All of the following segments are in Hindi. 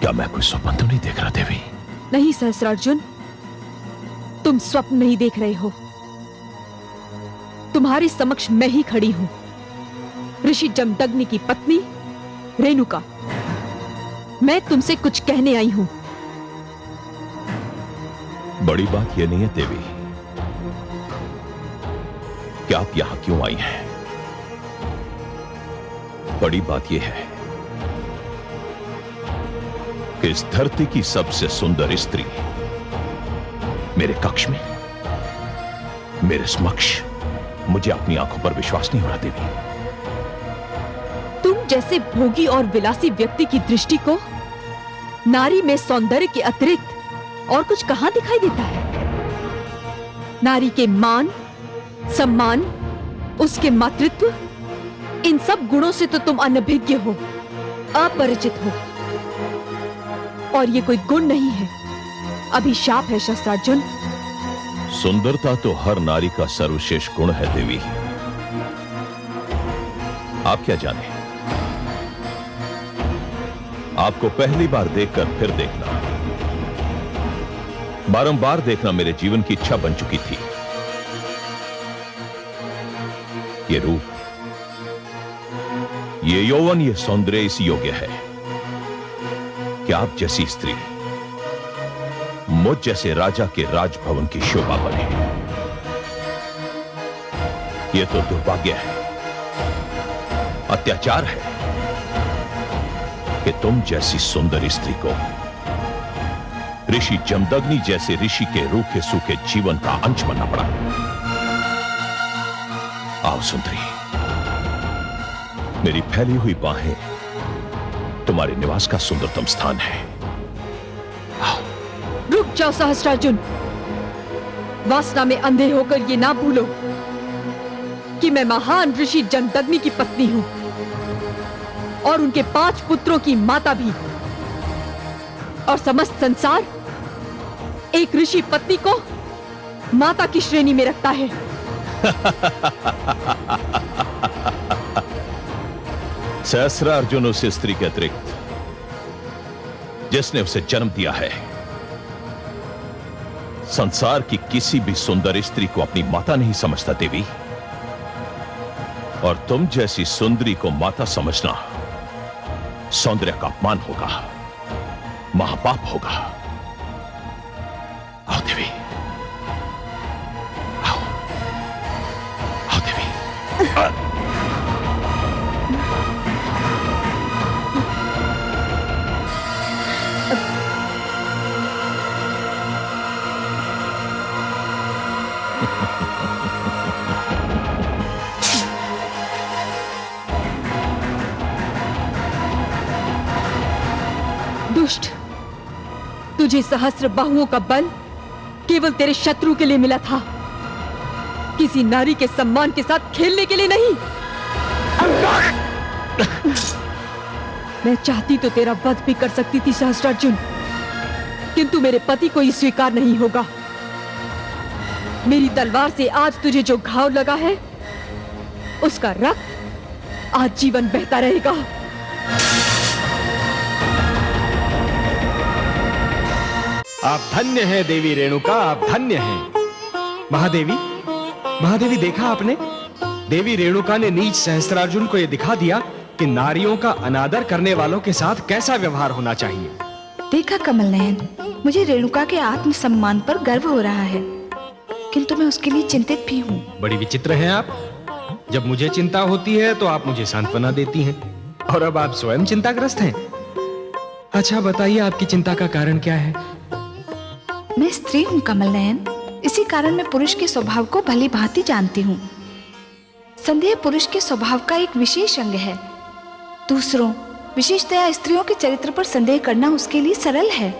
क्या मैं कोई स्वप्न तो नहीं देख रहा देवी? नहीं सहस्त्रार्जुन, तुम स्वप्न नहीं देख रहे हो। तुम्हारे समक्ष मैं ही खड़ी हूं, ऋषि जमदग्नि की पत्नी रेणुका। मैं तुमसे कुछ कहने आई हूं। बड़ी बात यह नहीं है देवी कि आप यहां क्यों आई हैं। बड़ी बात यह है कि इस धरती की सबसे सुंदर स्त्री मेरे कक्ष में, मेरे समक्ष, मुझे अपनी आंखों पर विश्वास नहीं हो रहा देवी। तुम जैसे भोगी और विलासी व्यक्ति की दृष्टि को नारी में सौंदर्य के अतिरिक्त और कुछ कहां दिखाई देता है? नारी के मान, सम्मान, उसके मातृत्व, इन सब गुणों से तो तुम अनभिज्ञ हो, अपरिचित हो। और ये कोई गुण नहीं है, अभिशाप है सहस्त्रार्जुन। सुंदरता तो हर नारी का सर्वश्रेष्ठ गुण है देवी। आप क्या जाने, आपको पहली बार देखकर फिर देखना, बारंबार देखना मेरे जीवन की इच्छा बन चुकी थी। ये रूप, ये यौवन, ये सौंदर्य इस योग्य है कि आप जैसी स्त्री मुझ जैसे राजा के राजभवन की शोभा बने। यह तो दुर्भाग्य है, अत्याचार है कि तुम जैसी सुंदर स्त्री को ऋषि जमदग्नि जैसे ऋषि के रूखे सूखे जीवन का अंश बनना पड़ा। आओ सुंदरी, मेरी फैली हुई बाहें तुम्हारे निवास का सुंदरतम स्थान है। आओ। रुक जाओ सहस्त्रार्जुन, वासना में अंधे होकर ये ना भूलो कि मैं महान ऋषि जमदग्नि की पत्नी हूं और उनके 5 पुत्रों की माता भी। और समस्त संसार एक ऋषि पत्नी को माता की श्रेणी में रखता है। सहस्त्रार्जुन उस स्त्री के अतिरिक्त जिसने उसे जन्म दिया है, संसार की किसी भी सुंदर स्त्री को अपनी माता नहीं समझता देवी। और तुम जैसी सुंदरी को माता समझना सौंदर्य का अपमान होगा, महापाप होगा। आओ देवी, आओ, आओ देवी। दुष्ट, तुझे सहस्त्र बाहुओं का बल केवल तेरे शत्रु के लिए मिला था, किसी नारी के सम्मान के साथ खेलने के लिए नहीं। मैं चाहती तो तेरा वध भी कर सकती थी सहस्त्रार्जुन, किंतु मेरे पति को ये स्वीकार नहीं होगा। मेरी तलवार से आज तुझे जो घाव लगा है, उसका रक्त आज जीवन बहता रहेगा। आप धन्य हैं देवी रेणुका, आप धन्य हैं। महादेवी, महादेवी देखा आपने, देवी रेणुका ने नीच सहस्त्रार्जुन को यह दिखा दिया कि नारियों का अनादर करने वालों के साथ कैसा व्यवहार होना चाहिए। देखा कमल नयन, मुझे रेणुका के आत्मसम्मान पर गर्व हो रहा है, किंतु मैं उसके लिए चिंतित भी हूँ। बड़ी विचित्र हैं आप। जब मुझे चिंता होती है तो आप मुझे सांत्वना देती हैं, और अब आप स्वयं चिंताग्रस्त हैं। अच्छा बताइए, आपकी चिंता का कारण क्या है? मैं स्त्री हूँ कमल नयन, इसी कारण मैं पुरुष के स्वभाव को भली भांति जानती हूँ। संदेह पुरुष के स्वभाव का एक विशेष अंग है। दूसरों, विशेषतया स्त्रियों के चरित्र पर संदेह करना उसके लिए सरल है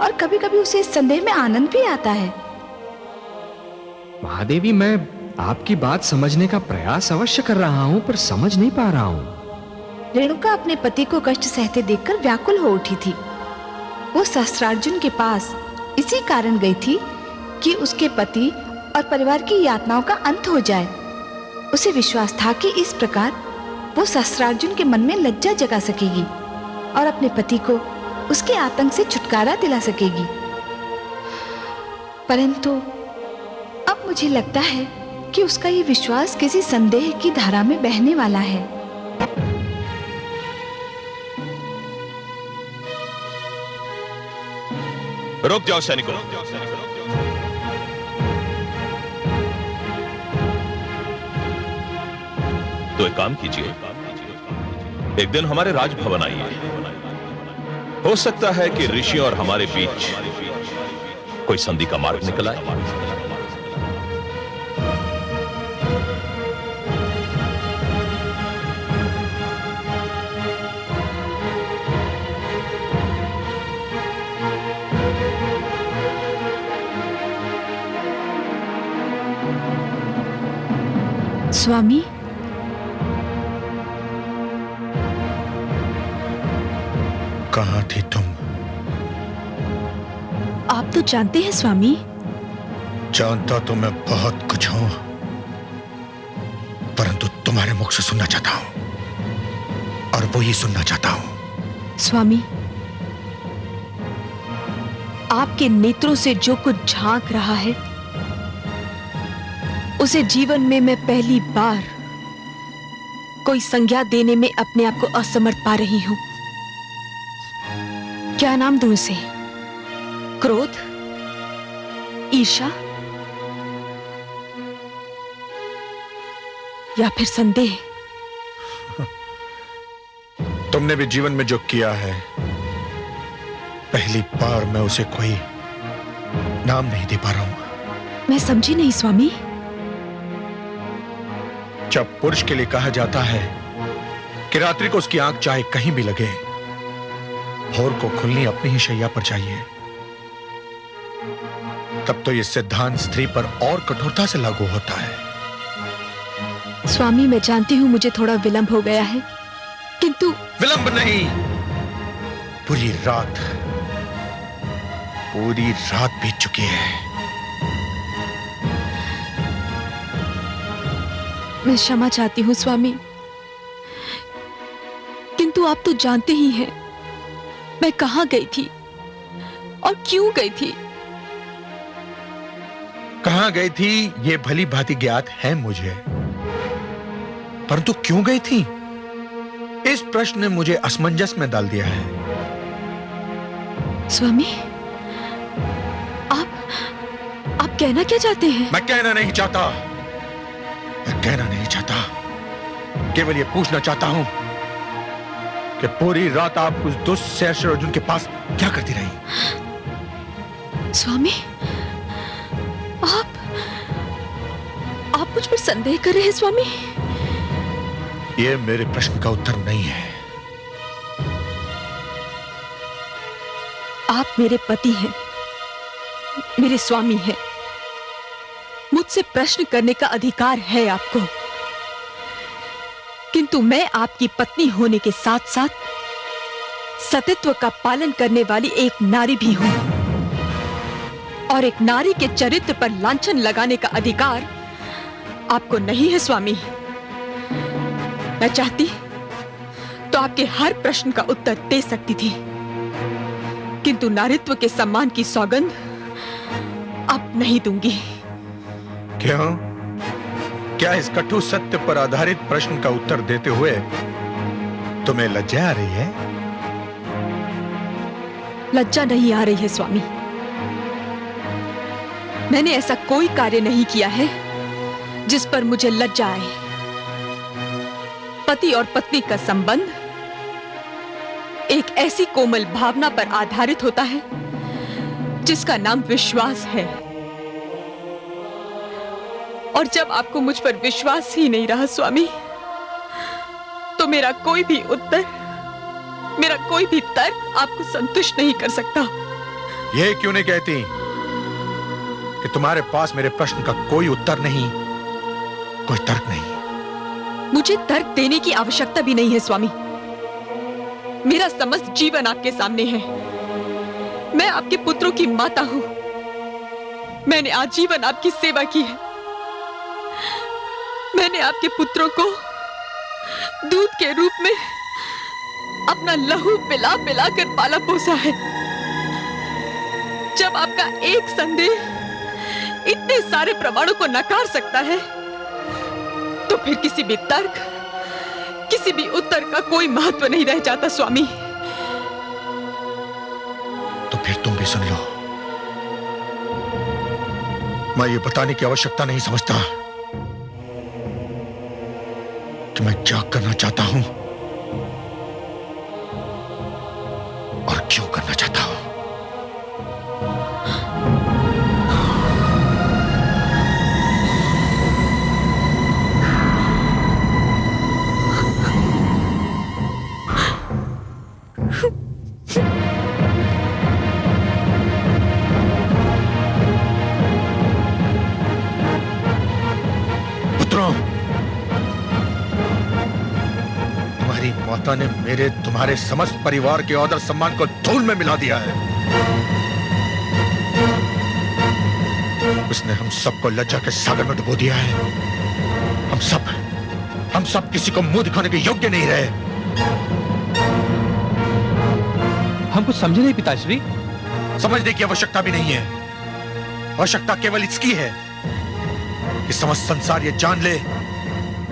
और कभी-कभी उसे इस संदेह में आनंद भी आता है। महादेवी, मैं आपकी बात समझने का प्रयास अवश्य कर रहा हूं, पर समझ नहीं पा रहा हूं। रेणुका अपने पति को कष्ट सहते देखकर व्याकुल हो उठी थी। वो सहस्त्रार्जुन के पास इसी कारण गई थी कि उसके पति और परिवार की यातनाओं का अंत हो जाए। उसे विश्वास था कि इस प्रकार वो सहस्त्रार्जुन के मन में लज्जा जगा सकेगी और अपने पति को उसके आतंक से छुटकारा दिला सकेगी। परंतु अब मुझे लगता है कि उसका ये विश्वास किसी संदेह की धारा में बहने वाला है। रुक जाओ सैनिकों। तो एक काम कीजिए, एक दिन हमारे राजभवन आइए। हो सकता है कि ऋषि और हमारे बीच कोई संधि का मार्ग निकल आए। स्वामी, कहां थी तुम? आप तो जानते हैं स्वामी। जानता तो मैं बहुत कुछ हूं, परंतु तुम्हारे मुख से सुनना चाहता हूं और वो ही सुनना चाहता हूं। स्वामी, आपके नेत्रों से जो कुछ झांक रहा है उसे जीवन में मैं पहली बार कोई संज्ञा देने में अपने आप को असमर्थ पा रही हूं। क्या नाम दूं उसे? क्रोध, ईर्ष्या या फिर संदेह? तुमने भी जीवन में जो किया है, पहली बार मैं उसे कोई नाम नहीं दे पा रहा हूं। मैं समझी नहीं स्वामी। जब पुरुष के लिए कहा जाता है कि रात्रि को उसकी आंख चाहे कहीं भी लगे, भोर को खुलनी अपनी ही शैया पर चाहिए, तब तो यह सिद्धांत स्त्री पर और कठोरता से लागू होता है। स्वामी, मैं जानती हूं मुझे थोड़ा विलंब हो गया है, किंतु विलंब नहीं, पूरी रात बीत चुकी है। मैं क्षमा चाहती हूं स्वामी, किंतु आप तो जानते ही हैं मैं कहां गई थी और क्यों गई थी। कहां गई थी यह भली भांति ज्ञात है मुझे, परंतु क्यों गई थी इस प्रश्न ने मुझे असमंजस में डाल दिया है। स्वामी, आप कहना क्या चाहते हैं? मैं कहना नहीं चाहता, केवल ये पूछना चाहता हूं कि पूरी रात आप उस दुष्ट सहस्त्रार्जुन के पास क्या करती रही? स्वामी, आप मुझ पर संदेह कर रहे हैं स्वामी? यह मेरे प्रश्न का उत्तर नहीं है। आप मेरे पति हैं, मेरे स्वामी हैं। मुझसे प्रश्न करने का अधिकार है आपको, किंतु मैं आपकी पत्नी होने के साथ साथ सतीत्व का पालन करने वाली एक नारी भी हूं, और एक नारी के चरित्र पर लांछन लगाने का अधिकार आपको नहीं है स्वामी। मैं चाहती तो आपके हर प्रश्न का उत्तर दे सकती थी, किंतु नारीत्व के सम्मान की सौगंध अब नहीं दूंगी। क्यों? क्या इस कटु सत्य पर आधारित प्रश्न का उत्तर देते हुए तुम्हें लज्जा आ रही है? लज्जा नहीं आ रही है स्वामी। मैंने ऐसा कोई कार्य नहीं किया है जिस पर मुझे लज्जा आए। पति और पत्नी का संबंध एक ऐसी कोमल भावना पर आधारित होता है जिसका नाम विश्वास है, और जब आपको मुझ पर विश्वास ही नहीं रहा स्वामी, तो मेरा कोई भी उत्तर मेरा कोई भी तर्क आपको संतुष्ट नहीं कर सकता। ये क्यों नहीं कहती कि तुम्हारे पास मेरे प्रश्न का कोई उत्तर नहीं, कोई तर्क नहीं? मुझे तर्क देने की आवश्यकता भी नहीं है स्वामी। मेरा समस्त जीवन आपके सामने है। मैं आपके पुत्रों की माता हूं। मैंने आजीवन आपकी सेवा की है। मैंने आपके पुत्रों को दूध के रूप में अपना लहू पिला पिला कर पाला पोसा है। जब आपका एक संदेह इतने सारे प्रमाणों को नकार सकता है, तो फिर किसी भी तर्क, किसी भी उत्तर का कोई महत्व नहीं रह जाता स्वामी। तो फिर तुम भी सुन लो। मैं ये बताने की आवश्यकता नहीं समझता कि मैं क्या करना चाहता हूं और क्यों करना चाहता हूं। तुम्हारी माता ने मेरे तुम्हारे समस्त परिवार के आदर सम्मान को धूल में मिला दिया है। उसने हम सबको लज्जा के सागर में डुबो दिया है। हम सब किसी को मुंह दिखाने के योग्य नहीं रहे। हम कुछ समझे नहीं पिताश्री। समझने की आवश्यकता भी नहीं है। आवश्यकता केवल इसकी है कि समस्त संसार ये जान ले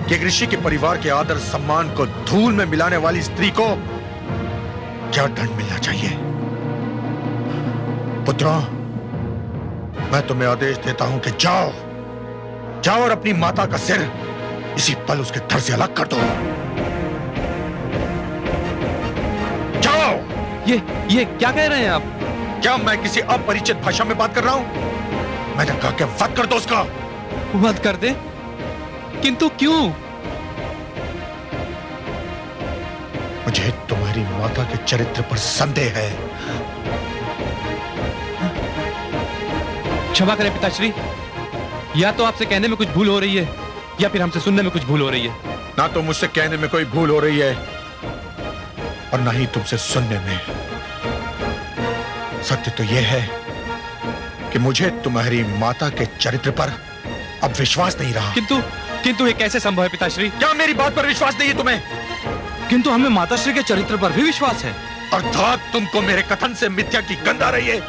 कि एक ऋषि के परिवार के आदर सम्मान को धूल में मिलाने वाली स्त्री को क्या दंड मिलना चाहिए। पुत्रों, मैं तुम्हें आदेश देता हूं कि जाओ और अपनी माता का सिर इसी पल उसके धड़ से अलग कर दो। जाओ। ये क्या कह रहे हैं आप? क्या मैं किसी अपरिचित भाषा में बात कर रहा हूं? मैंने कहा कि वध कर दो उसका। वध कर दे? किंतु क्यों? मुझे तुम्हारी माता के चरित्र पर संदेह है। क्षमा करें पिताश्री, या तो आपसे कहने में कुछ भूल हो रही है या फिर हमसे सुनने में कुछ भूल हो रही है। ना तो मुझसे कहने में कोई भूल हो रही है और ना ही तुमसे सुनने में। सत्य तो यह है कि मुझे तुम्हारी माता के चरित्र पर अब विश्वास नहीं रहा। किंतु ये कैसे संभव है पिताश्री? क्या मेरी बात पर विश्वास नहीं है तुम्हें? किंतु हमें माताश्री के चरित्र पर भी विश्वास है। अर्थात तुमको मेरे कथन से मिथ्या की गंध आ रही है?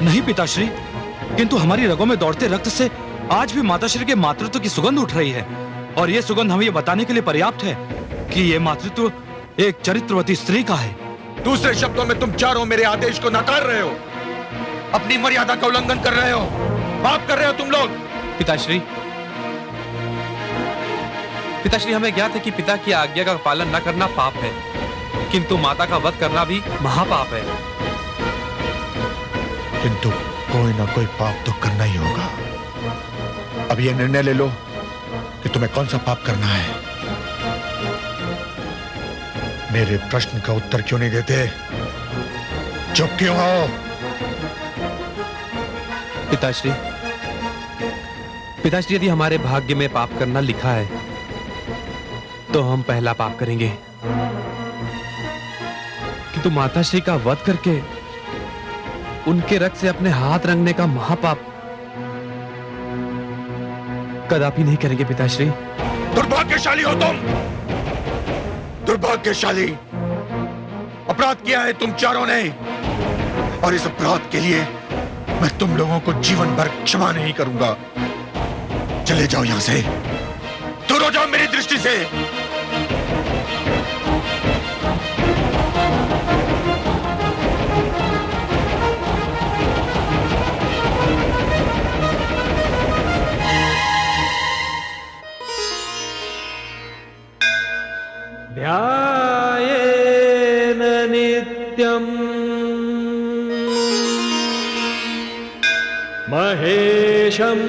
नहीं पिताश्री, किंतु हमारी रगों में दौड़ते रक्त से आज भी माताश्री के मातृत्व की सुगंध उठ रही है, और यह सुगंध हमें यह बताने के लिए पर्याप्त है कि यह मातृत्व एक चरित्रवती स्त्री का है। दूसरे शब्दों में तुम चारों मेरे आदेश को नकार रहे हो, अपनी मर्यादा का उल्लंघन कर रहे हो, पाप कर रहे हो तुम लोग। पिताश्री हमें ज्ञात है कि पिता की आज्ञा का पालन न करना पाप है, किंतु माता का वध करना भी महापाप है। किंतु कोई ना कोई पाप तो करना ही होगा। अब यह निर्णय ले लो कि तुम्हें कौन सा पाप करना है। मेरे प्रश्न का उत्तर क्यों नहीं देते? चुप क्यों हो? पिताश्री यदि हमारे भाग्य में पाप करना लिखा है तो हम पहला पाप करेंगे, किंतु माताश्री का वध करके उनके रक्त से अपने हाथ रंगने का महापाप कदापि नहीं करेंगे पिताश्री। दुर्भाग्यशाली हो तुम, दुर्भाग्यशाली। अपराध किया है तुम चारों ने, और इस अपराध के लिए मैं तुम लोगों को जीवन भर क्षमा नहीं करूंगा। चले जाओ यहां से, दूर हो जाओ मेरी दृष्टि से। ध्यायेन नित्यम् महेशम्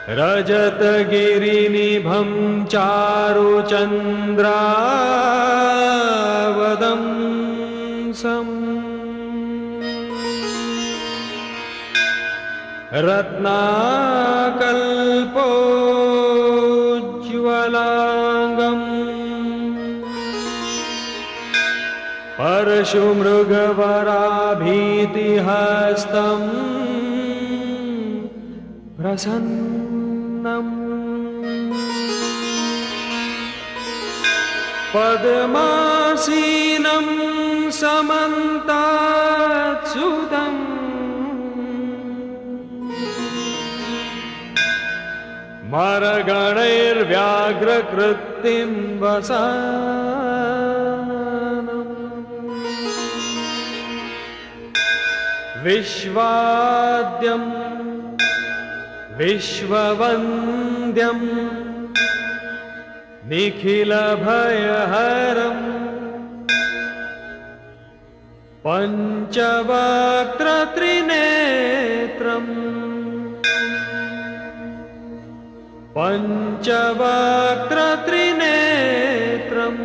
रजतगिरिनिभं चारुचन्द्रावदंसम् रत्नाकल्पोज्ज्वलाङ्गम् परशुमृगवराभीतिहस्तम् प्रसन्नम् पद्मासीनं समन्तात्सुतम् मरगणैर्व्याघ्रकृत्तिं वसानम् विश्वाद्यम् विश्ववन्द्यम् निखिलभयहरम् पञ्चवक्त्रत्रिनेत्रम् पञ्चवक्त्रत्रिनेत्रम्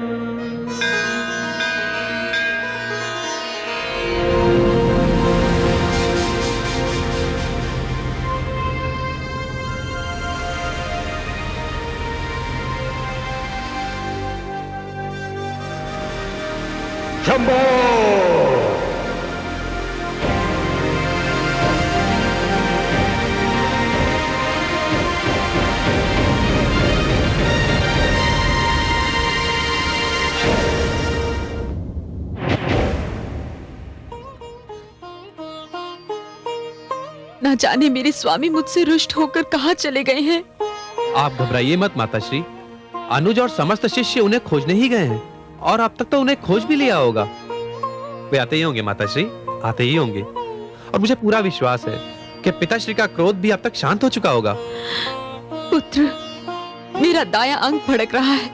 शंभो! ना जाने मेरे स्वामी मुझसे रुष्ट होकर कहाँ चले गए हैं। आप घबराइए मत माताश्री, अनुज और समस्त शिष्य उन्हें खोजने ही गए हैं और अब तक तो उन्हें खोज भी लिया होगा। वे आते ही होंगे माताश्री, आते ही होंगे। और मुझे पूरा विश्वास है कि पिताश्री का क्रोध भी अब तक शांत हो चुका होगा। पुत्र, मेरा दायां अंग भड़क रहा है,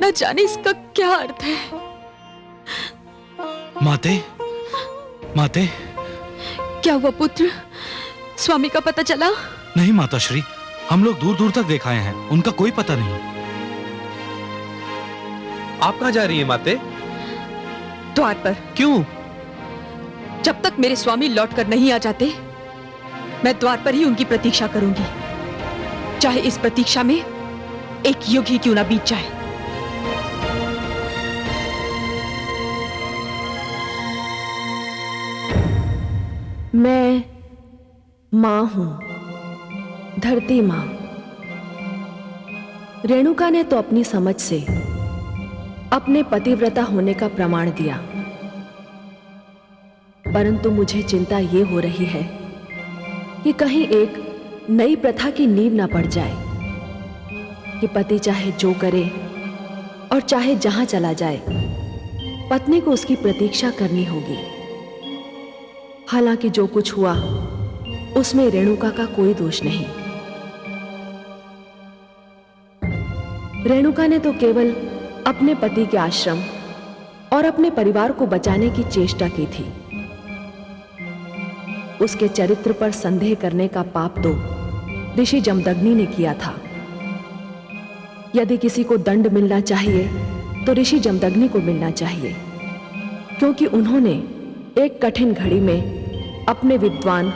न जाने इसका क्या अर्थ है। माते, माते। क्या हुआ पुत्र? स्वामी का पता चला? नहीं माताश्री, हम लोग दूर दूर तक देखाए हैं, उनका कोई पता नहीं। आप कहाँ जा रही हैं माते? द्वार पर। क्यों? जब तक मेरे स्वामी लौट कर नहीं आ जाते, मैं द्वार पर ही उनकी प्रतीक्षा करूंगी, चाहे इस प्रतीक्षा में एक युग ही क्यों ना बीत जाए। मैं मां हूं, धरती मां। रेणुका ने तो अपनी समझ से अपने पतिव्रता होने का प्रमाण दिया, परंतु मुझे चिंता ये हो रही है कि कहीं एक नई प्रथा की नींव ना पड़ जाए कि पति चाहे जो करे और चाहे जहां चला जाए, पत्नी को उसकी प्रतीक्षा करनी होगी। हालांकि जो कुछ हुआ उसमें रेणुका का कोई दोष नहीं। रेणुका ने तो केवल अपने पति के आश्रम और अपने परिवार को बचाने की चेष्टा की थी। उसके चरित्र पर संदेह करने का पाप तो ऋषि जमदग्नि ने किया था। यदि किसी को दंड मिलना चाहिए तो ऋषि जमदग्नि को मिलना चाहिए, क्योंकि उन्होंने एक कठिन घड़ी में अपने विद्वान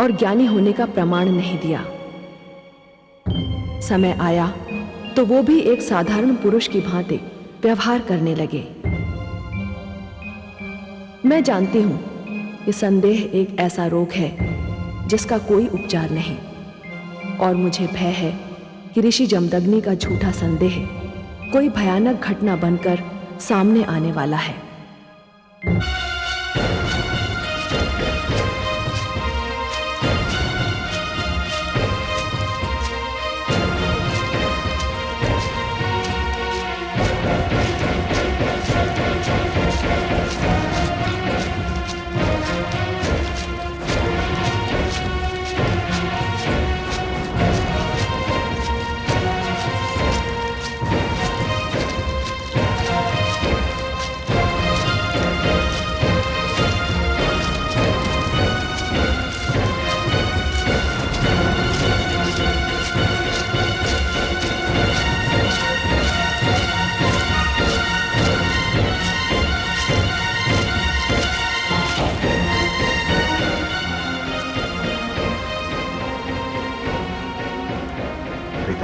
और ज्ञानी होने का प्रमाण नहीं दिया। समय आया तो वो भी एक साधारण पुरुष की भांति व्यवहार करने लगे। मैं जानती हूं कि संदेह एक ऐसा रोग है जिसका कोई उपचार नहीं, और मुझे भय है कि ऋषि जमदग्नि का झूठा संदेह कोई भयानक घटना बनकर सामने आने वाला है।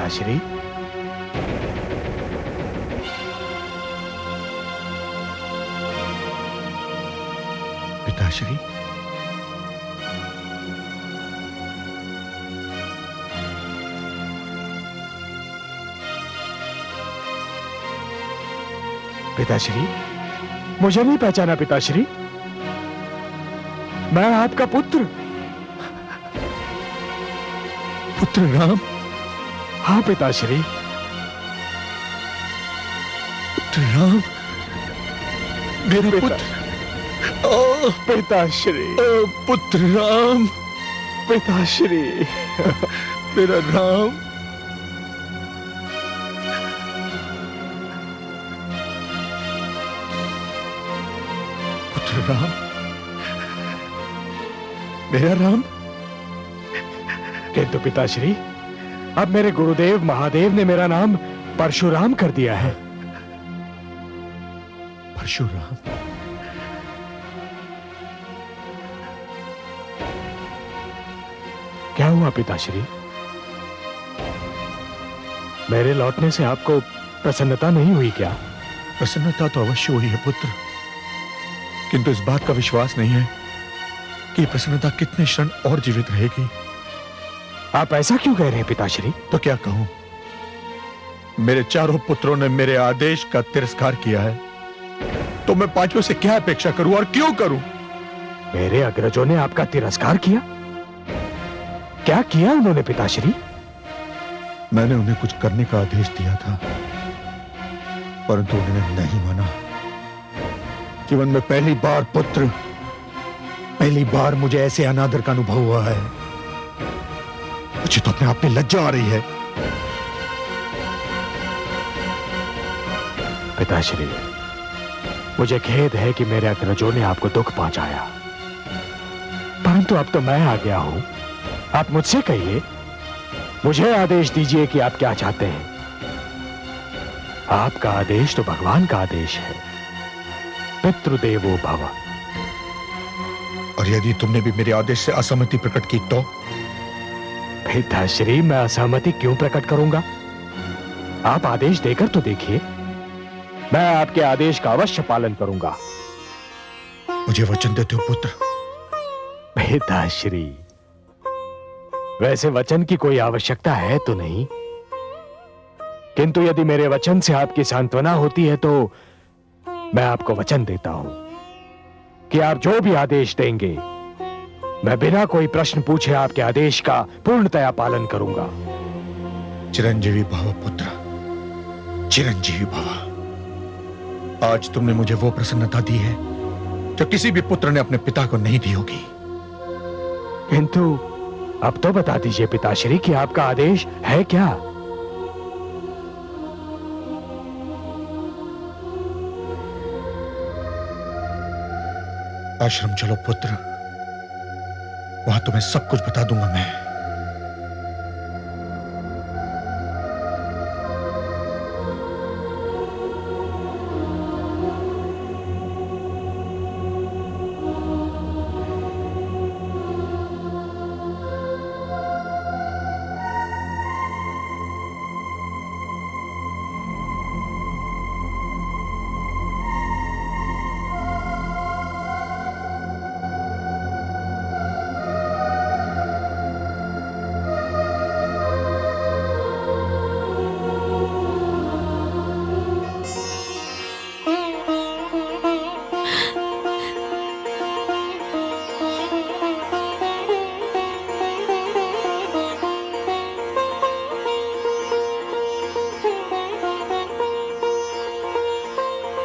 पिताश्री। पिताश्री, पिताश्री, मुझे नहीं पहचाना पिताश्री? मैं आपका पुत्र। पुत्र राम। हाँ पिताश्री। पुत्र राम, मेरा पुत्र। ओ पिताश्री, पुत्र राम, पिताश्री, मेरा राम। पुत्र राम, मेरा राम। किंतु पिताश्री, अब मेरे गुरुदेव महादेव ने मेरा नाम परशुराम कर दिया है। परशुराम? क्या हुआ पिताश्री? मेरे लौटने से आपको प्रसन्नता नहीं हुई क्या? प्रसन्नता तो अवश्य हुई है पुत्र, किंतु इस बात का विश्वास नहीं है कि प्रसन्नता कितने क्षण और जीवित रहेगी। आप ऐसा क्यों कह रहे हैं पिताश्री? तो क्या कहूं, मेरे चारों पुत्रों ने मेरे आदेश का तिरस्कार किया है, तो मैं पांचों से क्या अपेक्षा करूं और क्यों करूं? मेरे अग्रजों ने आपका तिरस्कार किया? क्या किया उन्होंने पिताश्री? मैंने उन्हें कुछ करने का आदेश दिया था, परंतु उन्होंने नहीं माना। जीवन में पहली बार पुत्र, पहली बार मुझे ऐसे अनादर का अनुभव हुआ है। मुझे तो अपने आप में लज्जा आ रही है। पिताश्री, मुझे खेद है कि मेरे अग्रजों ने आपको दुख पहुंचाया, परंतु अब तो मैं आ गया हूं। आप मुझसे कहिए, मुझे आदेश दीजिए कि आप क्या चाहते हैं। आपका आदेश तो भगवान का आदेश है, पितृदेवो भव। और यदि तुमने भी मेरे आदेश से असहमति प्रकट की तो? पिताश्री, मैं असहमति क्यों प्रकट करूंगा? आप आदेश देकर तो देखिए, मैं आपके आदेश का अवश्य पालन करूंगा। मुझे वचन देते हो पुत्र? पिताश्री, वैसे वचन की कोई आवश्यकता है तो नहीं, किंतु यदि मेरे वचन से आपकी सांत्वना होती है तो मैं आपको वचन देता हूं कि आप जो भी आदेश देंगे, मैं बिना कोई प्रश्न पूछे आपके आदेश का पूर्णतया पालन करूंगा। चिरंजीवी भव पुत्र, चिरंजीवी भव। आज तुमने मुझे वो प्रसन्नता दी है जो किसी भी पुत्र ने अपने पिता को नहीं दी होगी। किंतु अब तो बता दीजिए पिताश्री कि आपका आदेश है क्या? आश्रम चलो पुत्र, वहां तुम्हें सब कुछ बता दूंगा मैं।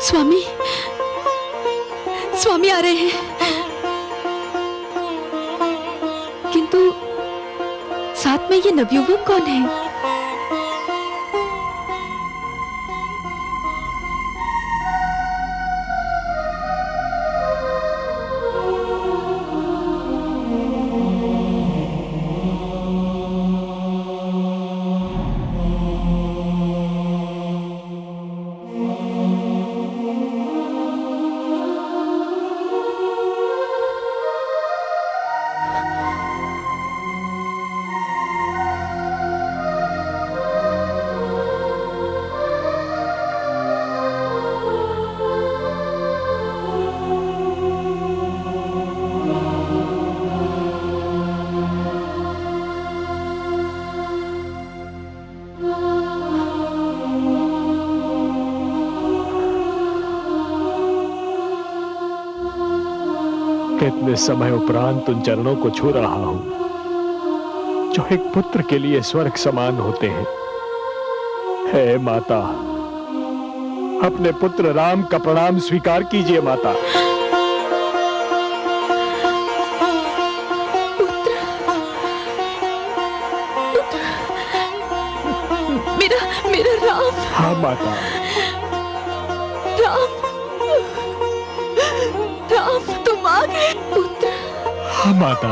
स्वामी, स्वामी आ रहे हैं, किंतु साथ में ये नवयुवक कौन है? इतने समय उपरांत उन चरणों को छू रहा हूं जो एक पुत्र के लिए स्वर्ग समान होते हैं। हे माता, अपने पुत्र राम का प्रणाम स्वीकार कीजिए माता। मेरा राम। हाँ माता। राम, राम तुम आ गए पुत्र। हाँ माता।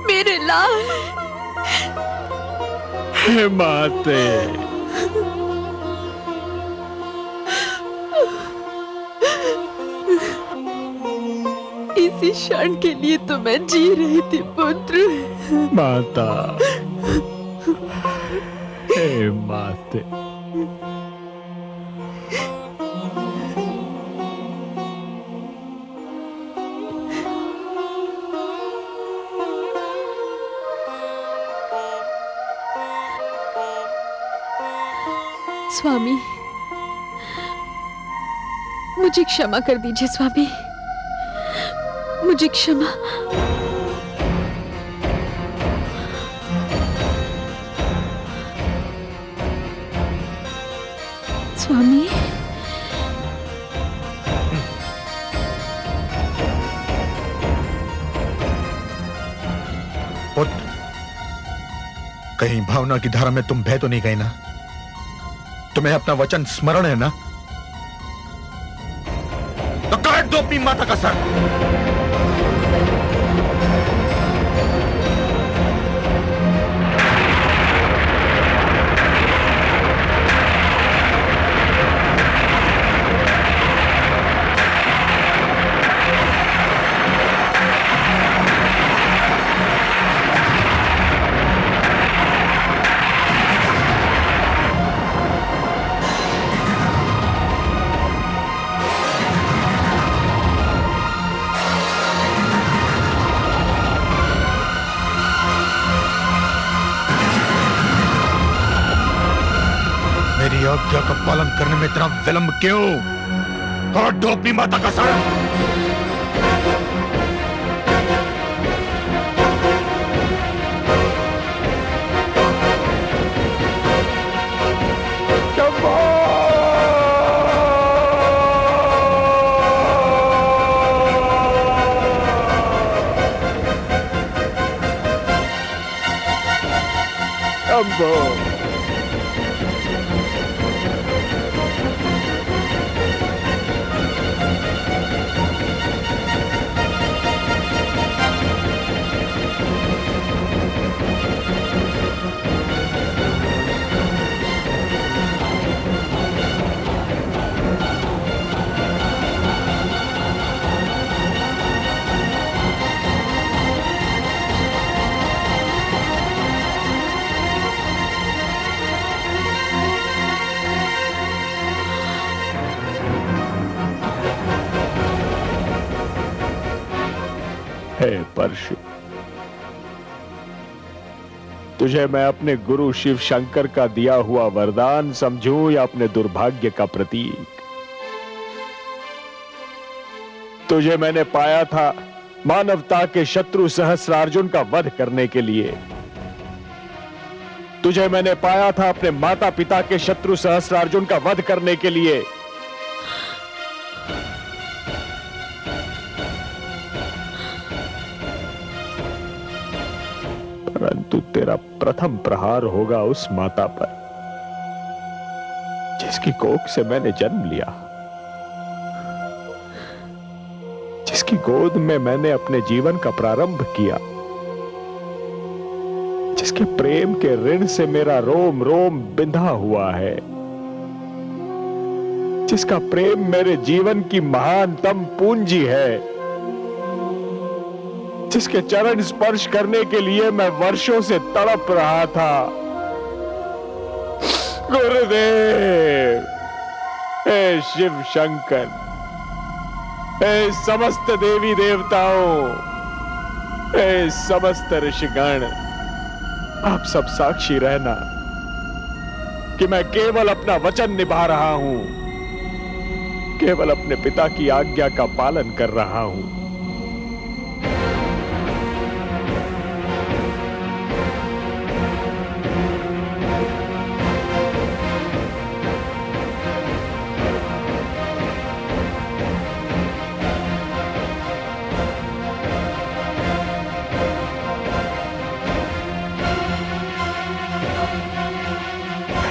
मेरे लाल। हे माते। इसी क्षण के लिए तो मैं जी रही थी पुत्र। माता। हे माते। स्वामी, मुझे क्षमा कर दीजिए स्वामी, मुझे क्षमा। स्वामी, पुत्र, कहीं भावना की धारा में तुम बह तो नहीं गए ना? तुम्हें अपना वचन स्मरण है ना? तो काट दो अपनी माता का सर। मेरी आज्ञा का पालन करने में इतना विलंब क्यों? काट दो अपनी माता का सर। हे परशु, तुझे मैं अपने गुरु शिव शंकर का दिया हुआ वरदान समझूं या अपने दुर्भाग्य का प्रतीक? तुझे मैंने पाया था मानवता के शत्रु सहस्रार्जुन का वध करने के लिए। तुझे मैंने पाया था अपने माता पिता के शत्रु सहस्रार्जुन का वध करने के लिए। परंतु तेरा प्रथम प्रहार होगा उस माता पर जिसकी कोख से मैंने जन्म लिया, जिसकी गोद में मैंने अपने जीवन का प्रारंभ किया, जिसके प्रेम के ऋण से मेरा रोम रोम बिंधा हुआ है, जिसका प्रेम मेरे जीवन की महानतम पूंजी है, जिसके चरण स्पर्श करने के लिए मैं वर्षों से तड़प रहा था। गुरुदेव, हे शिव शंकर, हे समस्त देवी देवताओं, हे समस्त ऋषिगण, आप सब साक्षी रहना कि मैं केवल अपना वचन निभा रहा हूं, केवल अपने पिता की आज्ञा का पालन कर रहा हूं,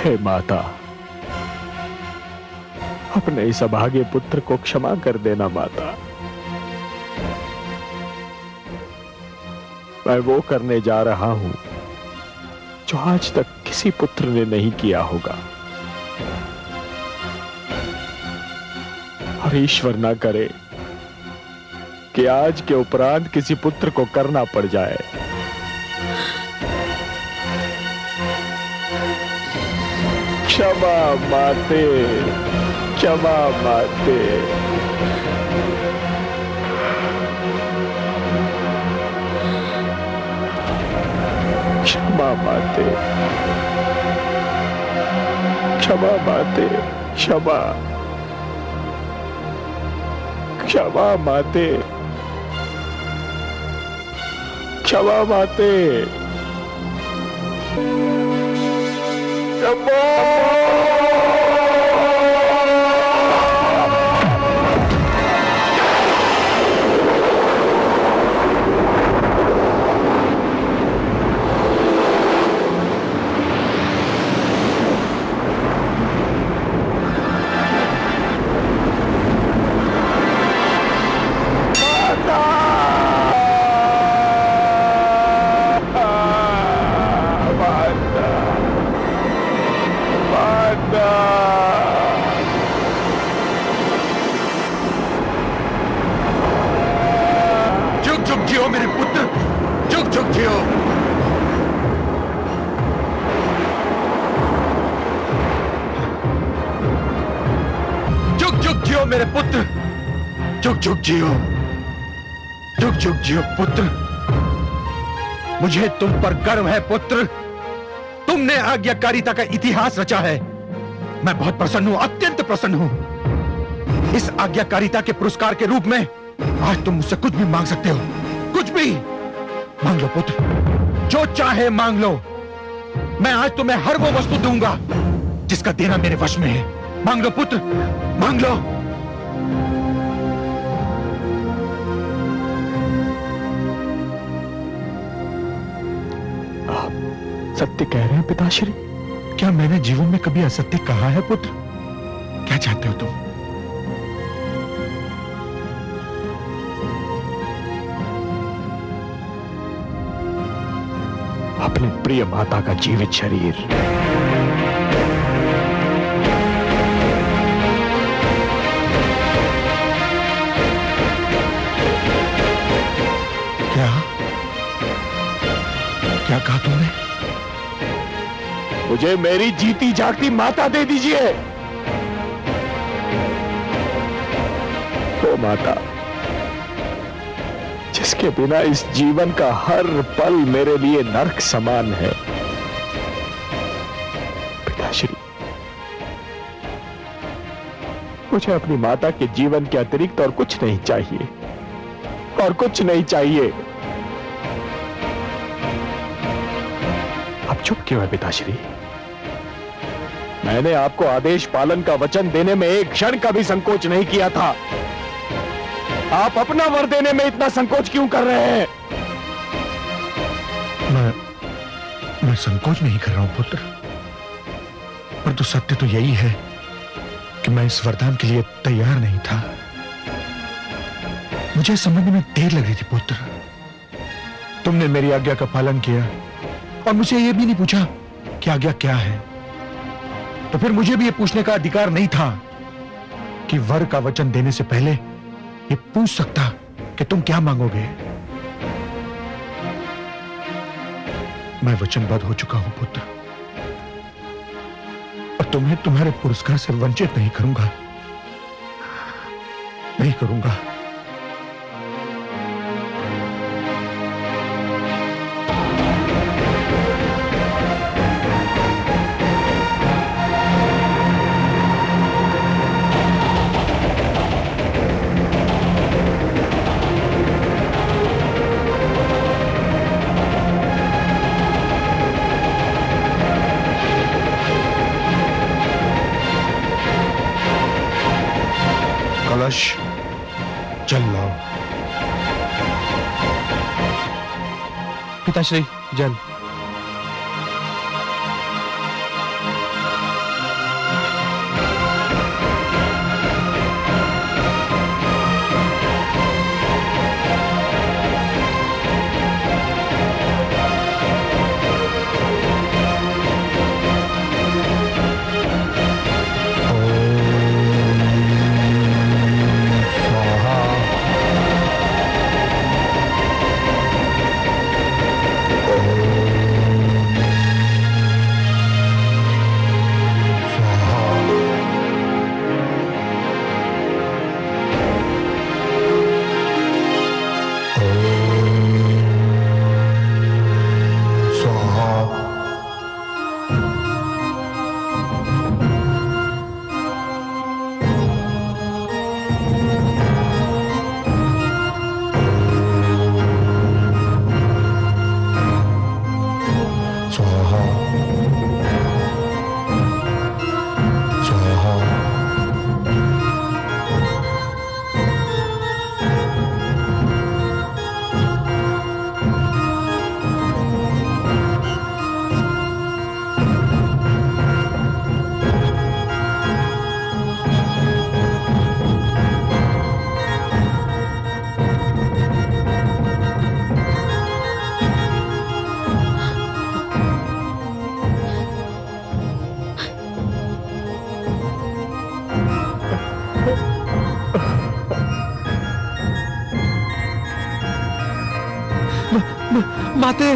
हे माता, अपने इस अभागे पुत्र को क्षमा कर देना माता। मैं वो करने जा रहा हूं जो आज तक किसी पुत्र ने नहीं किया होगा, और ईश्वर ना करे कि आज के उपरांत किसी पुत्र को करना पड़ जाए। क्षमा माते, क्षमा माते। क्षमा माते, क्षमा माते, क्षमा, क्षमा माते, क्षमा माते, क्षमा। जुग जुग जियो मेरे पुत्र, जुग जुग जियो। जुग जुग जियो मेरे पुत्र, जुग जुग जियो, जुग जुग जियो पुत्र। मुझे तुम पर गर्व है पुत्र। तुमने आज्ञाकारिता का इतिहास रचा है। मैं बहुत प्रसन्न हूं, अत्यंत प्रसन्न हूं। इस आज्ञाकारिता के पुरस्कार के रूप में आज तुम मुझसे कुछ भी मांग सकते हो, कुछ भी मांग लो पुत्र, जो चाहे मांग लो। मैं आज तुम्हें हर वो वस्तु दूंगा जिसका देना मेरे वश में है। मांग लो पुत्र, मांग लो। आप सत्य कह रहे हैं पिताश्री? क्या मैंने जीवन में कभी असत्य कहा है पुत्र? क्या चाहते हो तुम? अपने प्रिय माता का जीवित शरीर। क्या क्या कहा तुमने? मुझे मेरी जीती जागती माता दे दीजिए। ओ माता, जिसके बिना इस जीवन का हर पल मेरे लिए नरक समान है। पिताश्री, मुझे अपनी माता के जीवन के अतिरिक्त और कुछ नहीं चाहिए, और कुछ नहीं चाहिए। अब चुप क्यों है पिताश्री? मैंने आपको आदेश पालन का वचन देने में एक क्षण का भी संकोच नहीं किया था। आप अपना वर देने में इतना संकोच क्यों कर रहे हैं? मैं संकोच नहीं कर रहा हूं पुत्र, परंतु सत्य तो यही है कि मैं इस वरदान के लिए तैयार नहीं था। मुझे समझने में देर लग रही थी पुत्र। तुमने मेरी आज्ञा का पालन किया और मुझे यह भी नहीं पूछा कि आज्ञा क्या है। तो फिर मुझे भी यह पूछने का अधिकार नहीं था कि वर का वचन देने से पहले ये पूछ सकता कि तुम क्या मांगोगे। मैं वचनबद्ध हो चुका हूं पुत्र, और तुम्हें तुम्हारे पुरस्कार से वंचित नहीं करूंगा, नहीं करूंगा। कलश चल लाओ। पिताश्री, जल। स्वाहा स्वाहा। माते,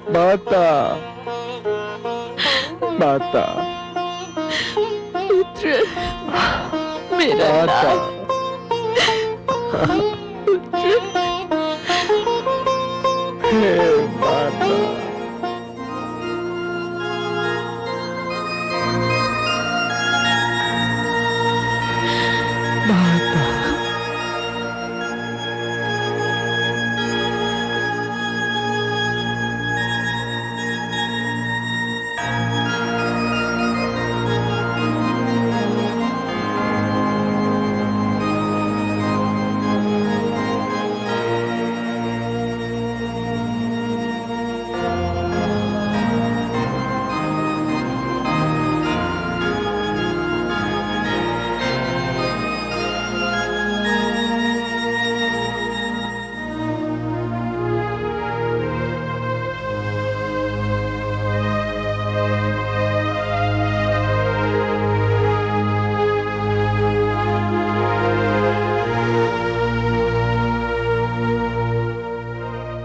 माता माता पुत्र मेरा माता हे माता माता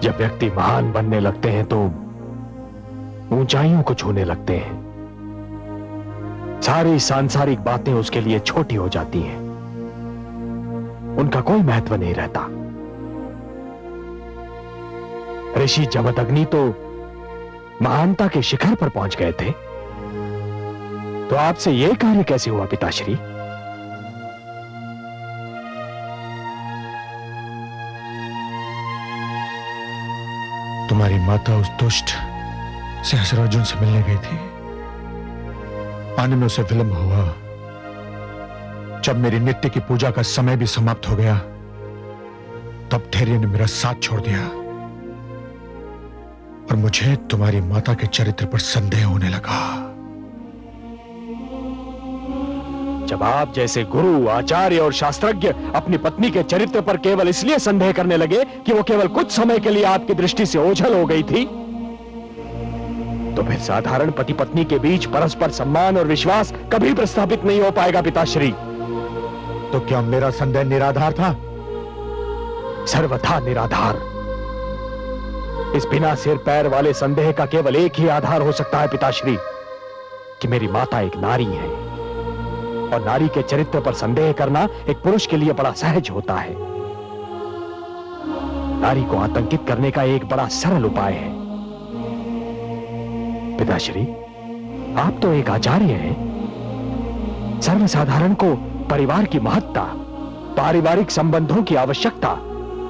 जब व्यक्ति महान बनने लगते हैं तो ऊंचाइयों को छूने लगते हैं। सारी सांसारिक बातें उसके लिए छोटी हो जाती हैं, उनका कोई महत्व नहीं रहता। ऋषि जमदग्नि तो महानता के शिखर पर पहुंच गए थे, तो आपसे यह कार्य कैसे हुआ पिताश्री? तुम्हारी माता उस दुष्ट सहस्रार्जुन से मिलने गई थी। आने में उसे विलंब हुआ। जब मेरी नित्य की पूजा का समय भी समाप्त हो गया, तब धैर्य ने मेरा साथ छोड़ दिया और मुझे तुम्हारी माता के चरित्र पर संदेह होने लगा। जब आप जैसे गुरु, आचार्य और शास्त्रज्ञ अपनी पत्नी के चरित्र पर केवल इसलिए संदेह करने लगे कि वो केवल कुछ समय के लिए आपकी दृष्टि से ओझल हो गई थी, तो फिर साधारण पति पत्नी के बीच परस्पर सम्मान और विश्वास कभी प्रस्थापित नहीं हो पाएगा पिताश्री। तो क्या मेरा संदेह निराधार था? सर्वथा निराधार। इस बिना सिर पैर वाले संदेह का केवल एक ही आधार हो सकता है पिताश्री, कि मेरी माता एक नारी है, और नारी के चरित्र पर संदेह करना एक पुरुष के लिए बड़ा सहज होता है। नारी को आतंकित करने का एक बड़ा सरल उपाय है। पिताश्री, आप तो एक आचार्य हैं। सर्वसाधारण को परिवार की महत्ता, पारिवारिक संबंधों की आवश्यकता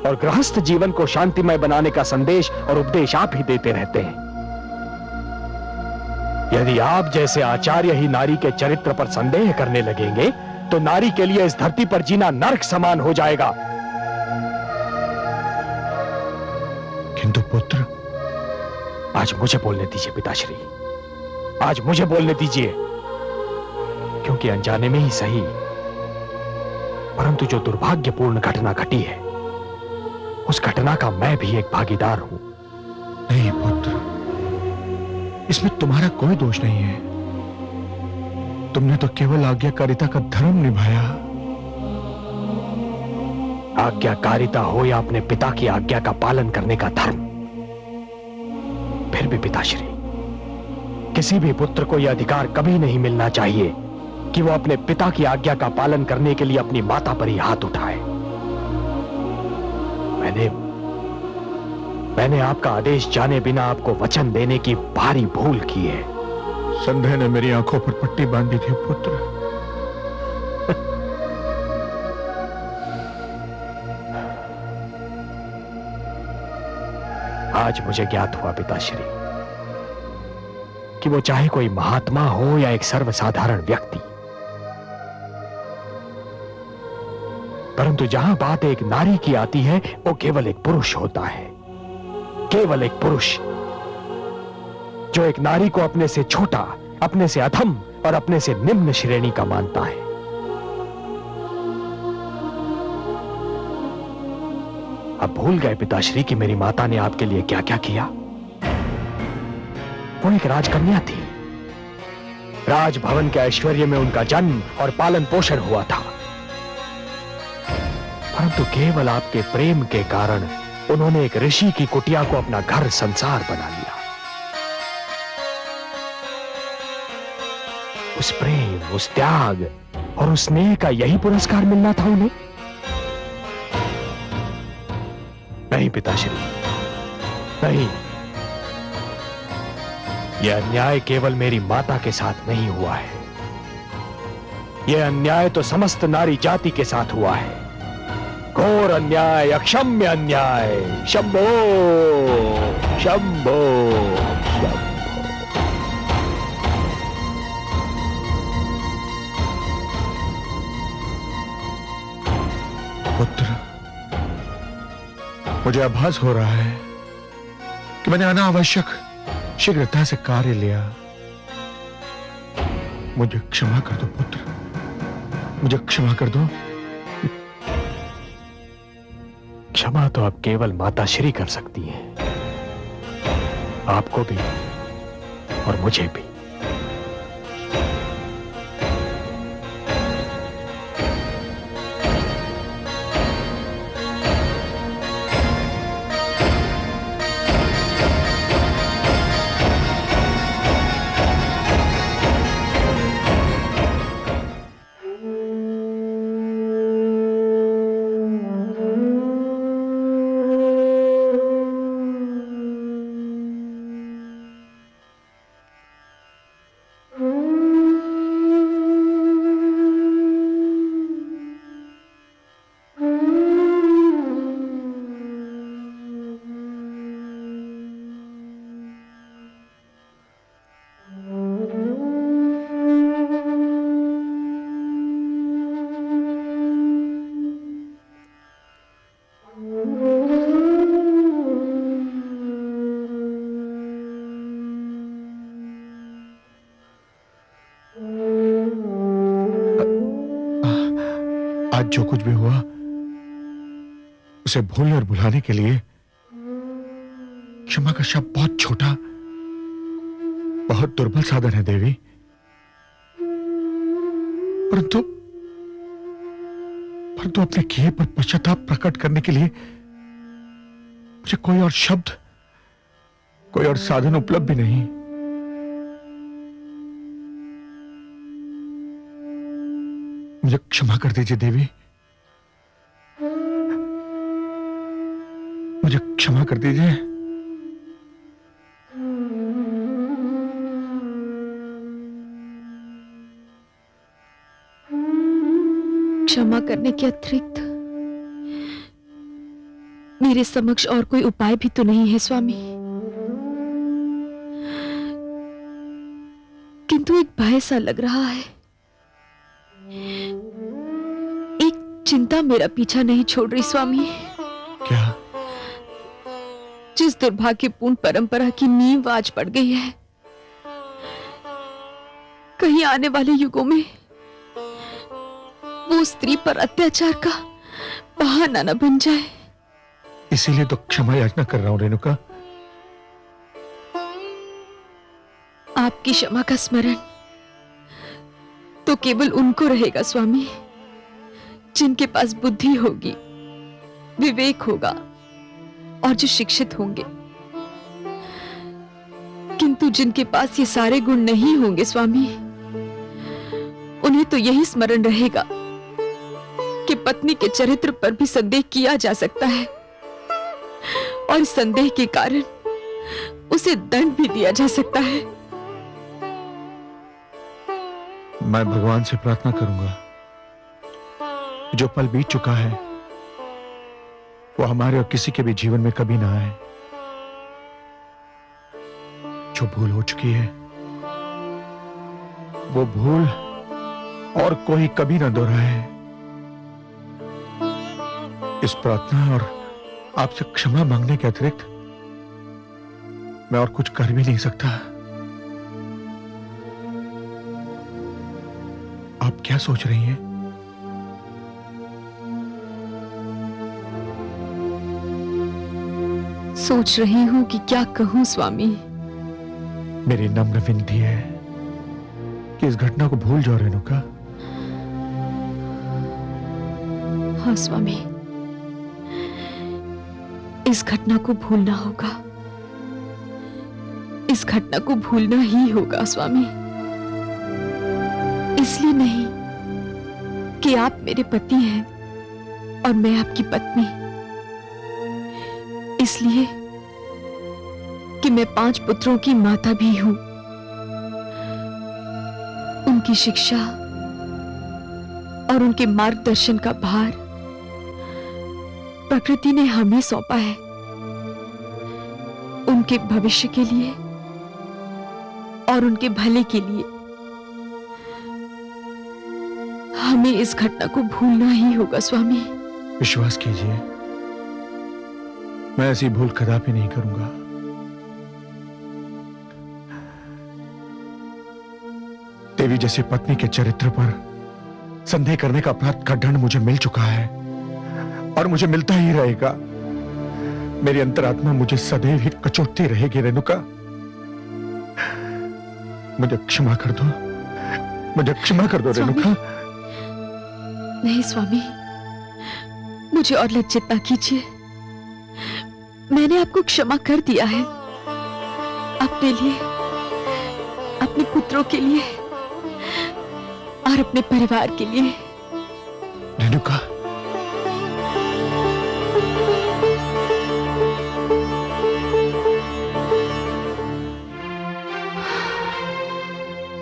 और गृहस्थ जीवन को शांतिमय बनाने का संदेश और उपदेश आप ही देते रहते हैं। यदि आप जैसे आचार्य ही नारी के चरित्र पर संदेह करने लगेंगे, तो नारी के लिए इस धरती पर जीना नरक समान हो जाएगा। किंतु पुत्र, आज मुझे बोलने दीजिए पिताश्री, आज मुझे बोलने दीजिए। क्योंकि अनजाने में ही सही, परंतु जो दुर्भाग्यपूर्ण घटना घटी है, उस घटना का मैं भी एक भागीदार हूं। नहीं पुत्र, इसमें तुम्हारा कोई दोष नहीं है। तुमने तो केवल आज्ञाकारिता का धर्म निभाया। आज्ञाकारिता हो या अपने पिता की आज्ञा का पालन करने का धर्म, फिर भी पिताश्री, किसी भी पुत्र को यह अधिकार कभी नहीं मिलना चाहिए कि वो अपने पिता की आज्ञा का पालन करने के लिए अपनी माता पर ही हाथ उठाए। मैंने आपका आदेश जाने बिना आपको वचन देने की भारी भूल की है। संदेह ने मेरी आंखों पर पट्टी बांधी थी पुत्र। आज मुझे ज्ञात हुआ पिताश्री कि वो चाहे कोई महात्मा हो या एक सर्वसाधारण व्यक्ति, परंतु जहां बात एक नारी की आती है, वो केवल एक पुरुष होता है। केवल एक पुरुष जो एक नारी को अपने से छोटा, अपने से अधम और अपने से निम्न श्रेणी का मानता है। अब भूल गए पिताश्री कि मेरी माता ने आपके लिए क्या क्या किया। वो एक राजकन्या थी। राजभवन के ऐश्वर्य में उनका जन्म और पालन पोषण हुआ था, परंतु केवल आपके प्रेम के कारण उन्होंने एक ऋषि की कुटिया को अपना घर संसार बना लिया। उस प्रेम, उस त्याग और उस स्नेह का यही पुरस्कार मिलना था उन्हें? नहीं पिताश्री, नहीं। यह अन्याय केवल मेरी माता के साथ नहीं हुआ है, यह अन्याय तो समस्त नारी जाति के साथ हुआ है। घोर अन्याय, अक्षम्य अन्याय। शंभो शंभो शंभो। पुत्र, मुझे आभास हो रहा है कि मैंने अनावश्यक शीघ्रता से कार्य लिया। मुझे क्षमा कर दो पुत्र, मुझे क्षमा कर दो। क्षमा तो अब केवल माता श्री कर सकती हैं, आपको भी और मुझे भी। आज जो कुछ भी हुआ उसे भूलने और भुलाने के लिए क्षमा का शब्द बहुत छोटा, बहुत दुर्बल साधन है देवी। परंतु अपने किए पर पश्चाताप प्रकट करने के लिए मुझे कोई और शब्द, कोई और साधन उपलब्ध भी नहीं। मुझे क्षमा कर दीजिए देवी, मुझे क्षमा कर दीजिए। क्षमा करने के अतिरिक्त मेरे समक्ष और कोई उपाय भी तो नहीं है स्वामी। किंतु एक भय सा लग रहा है, एक चिंता मेरा पीछा नहीं छोड़ रही स्वामी। क्या? जिस दुर्भाग्यपूर्ण परंपरा की नींव आज पड़ गई है, कहीं आने वाले युगों में उस स्त्री पर अत्याचार का बहाना न बन जाए। इसीलिए तो क्षमा याचना कर रहा हूं रेणुका। आपकी क्षमा का स्मरण तो केवल उनको रहेगा स्वामी, जिनके पास बुद्धि होगी, विवेक होगा और जो शिक्षित होंगे। किंतु जिनके पास ये सारे गुण नहीं होंगे स्वामी, उन्हें तो यही स्मरण रहेगा कि पत्नी के चरित्र पर भी संदेह किया जा सकता है और इस संदेह के कारण उसे दंड भी दिया जा सकता है। मैं भगवान से प्रार्थना करूंगा जो पल बीत चुका है वो हमारे और किसी के भी जीवन में कभी ना आए। जो भूल हो चुकी है वो भूल और कोई कभी ना दोहराए। इस प्रार्थना और आपसे क्षमा मांगने के अतिरिक्त मैं और कुछ कर भी नहीं सकता। आप क्या सोच रही हैं? सोच रही हूं कि क्या कहूं स्वामी। मेरी नम्र विनती है कि इस घटना को भूल जाओ रेणुका। हाँ स्वामी, इस घटना को भूलना होगा। इस घटना को भूलना ही होगा स्वामी। इसलिए नहीं कि आप मेरे पति हैं और मैं आपकी पत्नी, इसलिए कि मैं 5 पुत्रों की माता भी हूं। उनकी शिक्षा और उनके मार्गदर्शन का भार प्रकृति ने हमें सौंपा है। उनके भविष्य के लिए और उनके भले के लिए हमें इस घटना को भूलना ही होगा स्वामी। विश्वास कीजिए, मैं ऐसी भूल कदापि नहीं करूंगा। देवी जैसी पत्नी के चरित्र पर संदेह करने का अपराध का दंड मुझे मिल चुका है और मुझे मिलता ही रहेगा। मेरी अंतरात्मा मुझे सदैव ही कचोटती रहेगी रेणुका। मुझे क्षमा कर दो, मुझे क्षमा कर दो रेणुका। नहीं स्वामी, मुझे और लज्जित ना कीजिए। मैंने आपको क्षमा कर दिया है, अपने लिए, अपने पुत्रों के लिए और अपने परिवार के लिए। रेणुका,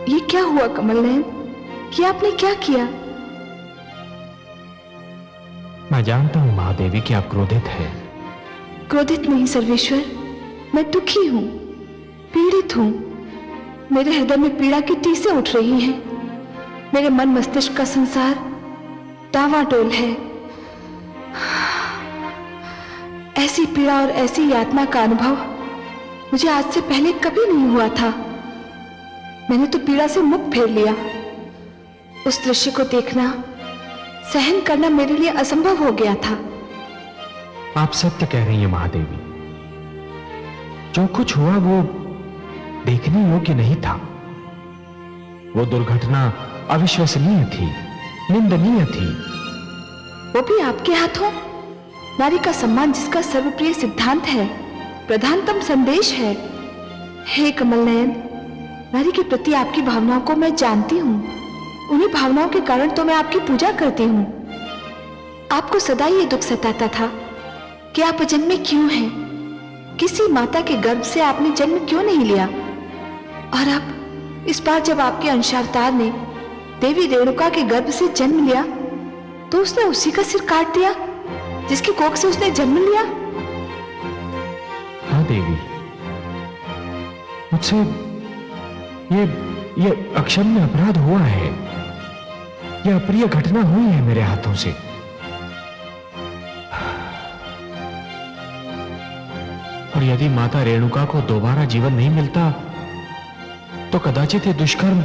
ये क्या हुआ कमल नयन? ये आपने क्या किया? मैं जानता हूं महादेवी कि आप क्रोधित हैं। क्रोधित नहीं सर्वेश्वर, मैं दुखी हूं, पीड़ित हूं। मेरे हृदय में पीड़ा की टीसें उठ रही हैं। मेरे मन मस्तिष्क का संसार डावाडोल है। ऐसी पीड़ा और ऐसी यातना का अनुभव मुझे आज से पहले कभी नहीं हुआ था। मैंने तो पीड़ा से मुख फेर लिया। उस दृश्य को देखना, सहन करना मेरे लिए असंभव हो गया था। आप सत्य कह रही हैं महादेवी। जो कुछ हुआ वो देखने योग्य नहीं था। वो दुर्घटना अविश्वसनीय थी, निंदनीय थी। वो भी आपके हाथों। नारी का सम्मान जिसका सर्वप्रिय सिद्धांत है, प्रधानतम संदेश है। हे कमल नयन, नारी के प्रति आपकी भावनाओं को मैं जानती हूं। उन्हीं भावनाओं के कारण तो मैं आपकी पूजा करती हूं। आपको सदा ये दुख सताता था कि आप अजन्मे क्यों हैं? किसी माता के गर्भ से आपने जन्म क्यों नहीं लिया? और अब इस बार जब आपके अंशावतार ने देवी रेणुका के गर्भ से जन्म लिया तो उसने उसी का सिर काट दिया जिसकी कोख से उसने जन्म लिया। हाँ देवी, मुझसे ये अक्षम्य अपराध हुआ है। यह अप्रिय घटना हुई है मेरे हाथों से। और यदि माता रेणुका को दोबारा जीवन नहीं मिलता तो कदाचित ये दुष्कर्म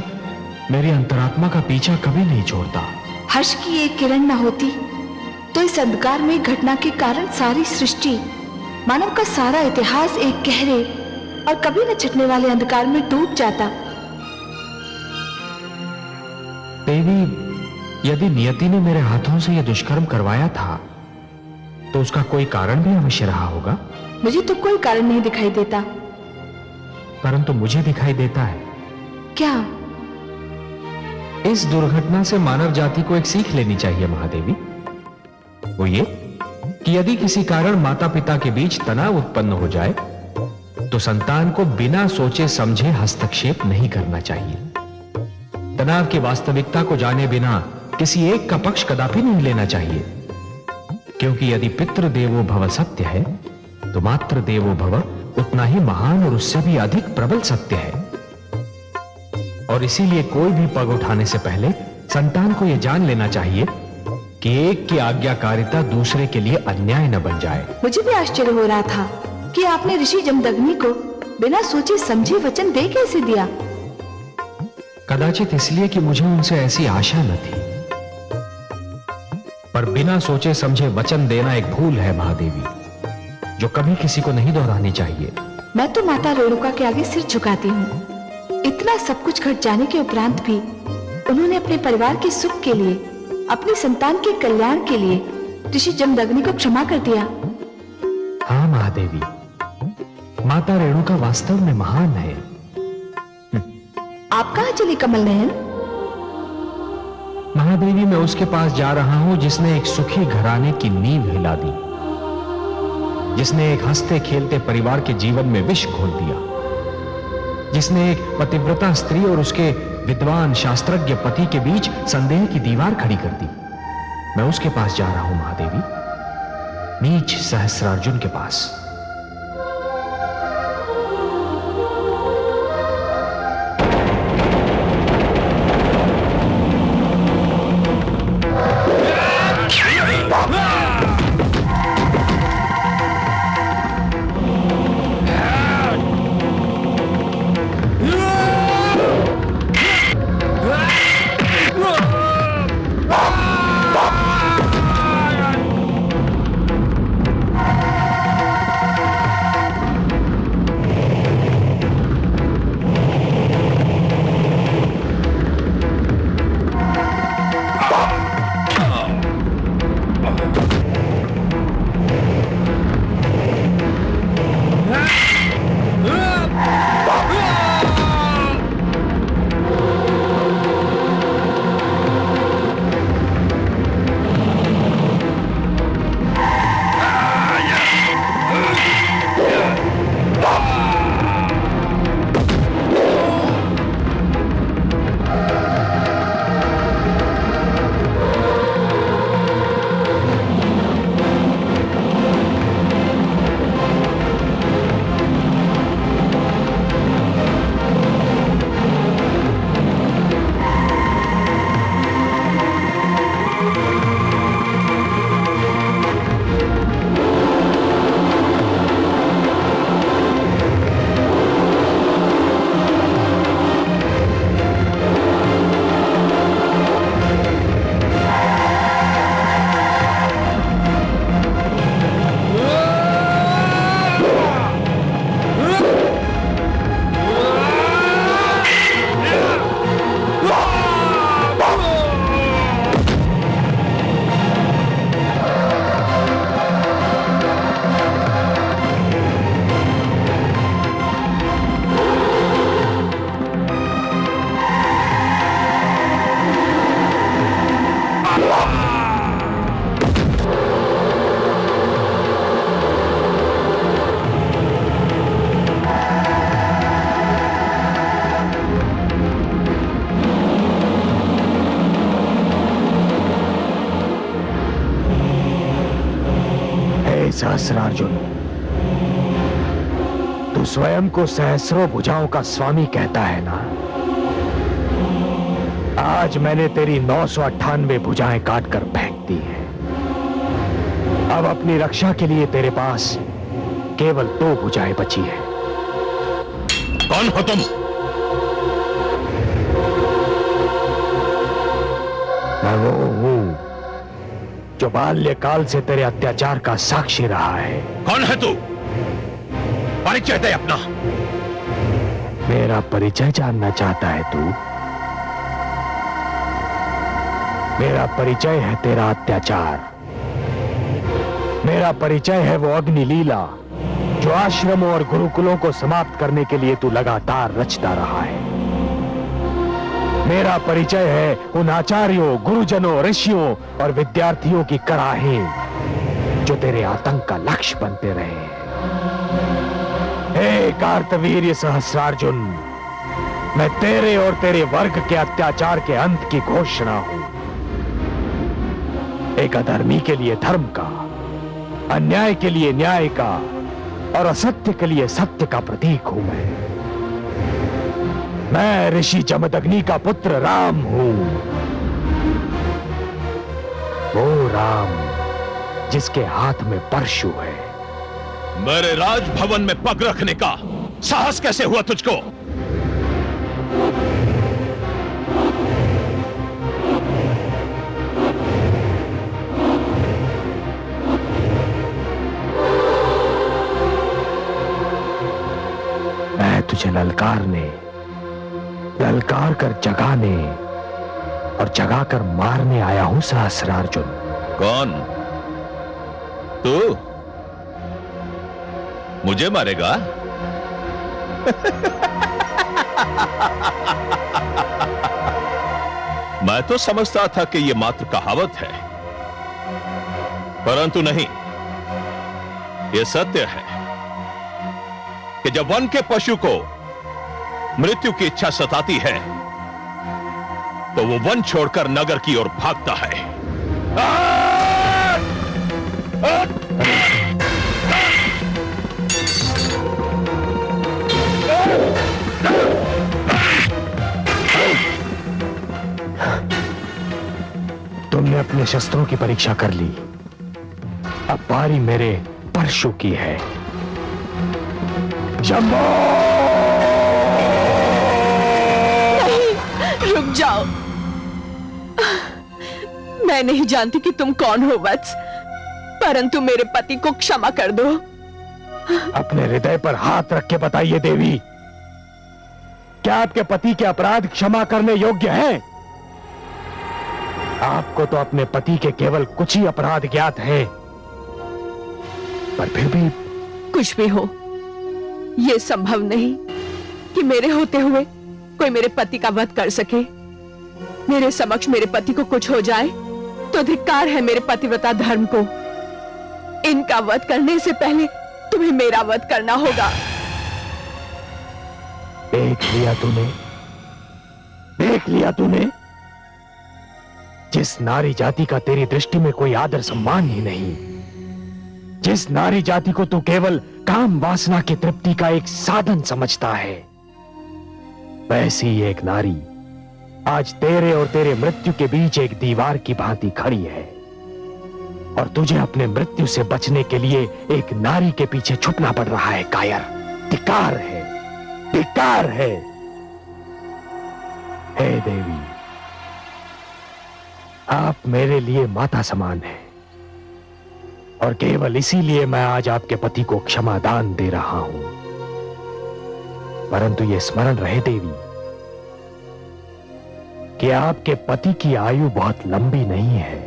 मेरी अंतरात्मा का पीछा कभी नहीं छोड़ता। हर्ष की एक किरण न होती तो इस अंधकार में घटना के कारण सारी सृष्टि, मानव का सारा इतिहास एक गहरे और कभी न छटने वाले अंधकार में डूब जाता। देवी, यदि नियति ने मेरे हाथों से यह दुष्कर्म करवाया था तो उसका कोई कारण भी अवश्य रहा होगा। मुझे तो कोई कारण नहीं दिखाई देता। परंतु मुझे दिखाई देता है। क्या? इस दुर्घटना से मानव जाति को एक सीख लेनी चाहिए महादेवी। वो ये कि यदि किसी कारण माता पिता के बीच तनाव उत्पन्न हो जाए तो संतान को बिना सोचे समझे हस्तक्षेप नहीं करना चाहिए। तनाव की वास्तविकता को जाने बिना किसी एक का पक्ष कदापि नहीं लेना चाहिए, क्योंकि यदि पितृ देवो भव सत्य है तो मातृ देवो भव उतना ही महान और उससे भी अधिक प्रबल सत्य है। और इसीलिए कोई भी पग उठाने से पहले संतान को यह जान लेना चाहिए कि एक की आज्ञाकारिता दूसरे के लिए अन्याय न बन जाए। मुझे भी आश्चर्य हो रहा था कि आपने ऋषि जमदग्नि को बिना सोचे समझे वचन दे कैसे दिया। कदाचित इसलिए कि मुझे उनसे ऐसी आशा न थी। पर बिना सोचे समझे वचन देना एक भूल है महादेवी, जो कभी किसी को नहीं दोहरानी चाहिए। मैं तो माता रेणुका के आगे सिर झुकाती हूँ। इतना सब कुछ घट जाने के उपरांत भी उन्होंने अपने परिवार के सुख के लिए, अपनी संतान के कल्याण के लिए ऋषि जमदग्नि को क्षमा कर दिया। हाँ महादेवी, माता रेणुका वास्तव में महान है। आप कहाँ चली कमल नयन? महादेवी, मैं उसके पास जा रहा हूं जिसने एक सुखी घराने की नींव हिला दी, जिसने एक हंसते खेलते परिवार के जीवन में विष घोल दिया, जिसने एक पतिव्रता स्त्री और उसके विद्वान शास्त्रज्ञ पति के बीच संदेह की दीवार खड़ी कर दी। मैं उसके पास जा रहा हूं महादेवी, नीच सहस्रार्जुन के पास। सहस्रार्जुन, तू स्वयं को सहस्रों भुजाओं का स्वामी कहता है ना। आज मैंने तेरी 998 भुजाएं काटकर फेंक दी हैं। अब अपनी रक्षा के लिए तेरे पास केवल 2 भुजाएं बची हैं। कौन हो तुम? मैं वो हूं जो बाल्यकाल से तेरे अत्याचार का साक्षी रहा है। कौन है तू? परिचय दे अपना। मेरा परिचय जानना चाहता है तू? मेरा परिचय है तेरा अत्याचार। मेरा परिचय है वो अग्नि लीला जो आश्रमों और गुरुकुलों को समाप्त करने के लिए तू लगातार रचता रहा है। मेरा परिचय है उन आचार्यों, गुरुजनों, ऋषियों और विद्यार्थियों की कड़ाहें जो तेरे आतंक का लक्ष्य बनते रहे हैं। हे कार्तवीर्य सहस्रार्जुन, मैं तेरे और तेरे वर्ग के अत्याचार के अंत की घोषणा हूं। एक अधर्मी के लिए धर्म का, अन्याय के लिए न्याय का और असत्य के लिए सत्य का प्रतीक हूं मैं ऋषि जमदग्नि का पुत्र राम हूं। वो राम जिसके हाथ में परशु है। मेरे राजभवन में पग रखने का साहस कैसे हुआ तुझको? मैं तुझे ललकार कर जगाने और जगाकर मारने आया हूं सहस्रार्जुन। कौन तू? मुझे मारेगा? मैं तो समझता था कि यह मात्र कहावत है, परंतु नहीं, यह सत्य है कि जब वन के पशु को मृत्यु की इच्छा सताती है तो वो वन छोड़कर नगर की ओर भागता है। तुमने अपने शस्त्रों की परीक्षा कर ली, अब बारी मेरे परशु की है। जंबो! रुक जाओ। मैं नहीं जानती कि तुम कौन हो वत्स, परंतु मेरे पति को क्षमा कर दो। अपने हृदय पर हाथ रख के बताइए देवी, क्या आपके पति के अपराध क्षमा करने योग्य हैं? आपको तो अपने पति के केवल कुछ ही अपराध ज्ञात हैं, पर फिर भी कुछ भी हो, यह संभव नहीं कि मेरे होते हुए कोई मेरे पति का वध कर सके। मेरे समक्ष मेरे पति को कुछ हो जाए तो धिक्कार है मेरे पतिव्रता धर्म को। इनका वध करने से पहले तुम्हें मेरा वध करना होगा। देख लिया तूने जिस नारी जाति का तेरी दृष्टि में कोई आदर सम्मान ही नहीं, जिस नारी जाति को तू केवल काम वासना की तृप्ति का एक साधन समझता है, वैसी एक नारी आज तेरे और तेरे मृत्यु के बीच एक दीवार की भांति खड़ी है और तुझे अपने मृत्यु से बचने के लिए एक नारी के पीछे छुपना पड़ रहा है। कायर, धिक्कार है, धिक्कार है। हे देवी, आप मेरे लिए माता समान हैं और केवल इसीलिए मैं आज आपके पति को क्षमा दान दे रहा हूं। परंतु यह स्मरण रहे देवी कि आपके पति की आयु बहुत लंबी नहीं है।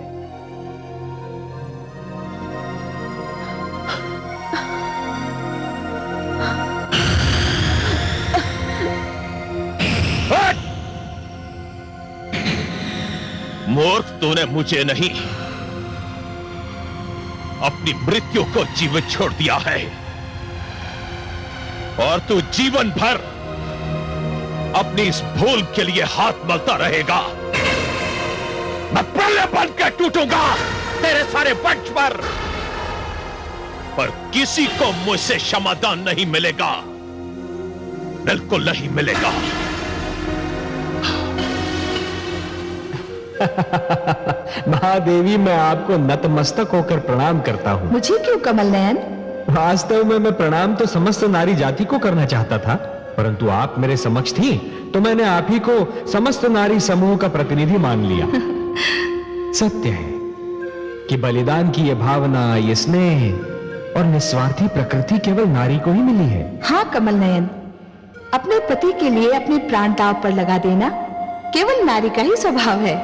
मूर्ख, तूने मुझे नहीं अपनी मृत्यु को जीवित छोड़ दिया है और तू जीवन भर अपनी इस भूल के लिए हाथ मलता रहेगा। मैं प्रलय बनकर टूटूंगा तेरे सारे वंश पर किसी को मुझसे क्षमादान नहीं मिलेगा, बिल्कुल नहीं मिलेगा। महादेवी, मैं आपको नतमस्तक होकर प्रणाम करता हूँ। मुझे क्यों कमल नयन? वास्तव में मैं प्रणाम तो समस्त नारी जाति को करना चाहता था, परंतु आप मेरे समक्ष थी तो मैंने आप ही को समस्त नारी समूह का प्रतिनिधि मान लिया। सत्य है कि बलिदान की यह भावना, ये स्नेह और निस्वार्थी प्रकृति केवल नारी को ही मिली है। हाँ कमल नयन, अपने पति के लिए अपने प्राण दांव पर लगा देना केवल नारी का ही स्वभाव है।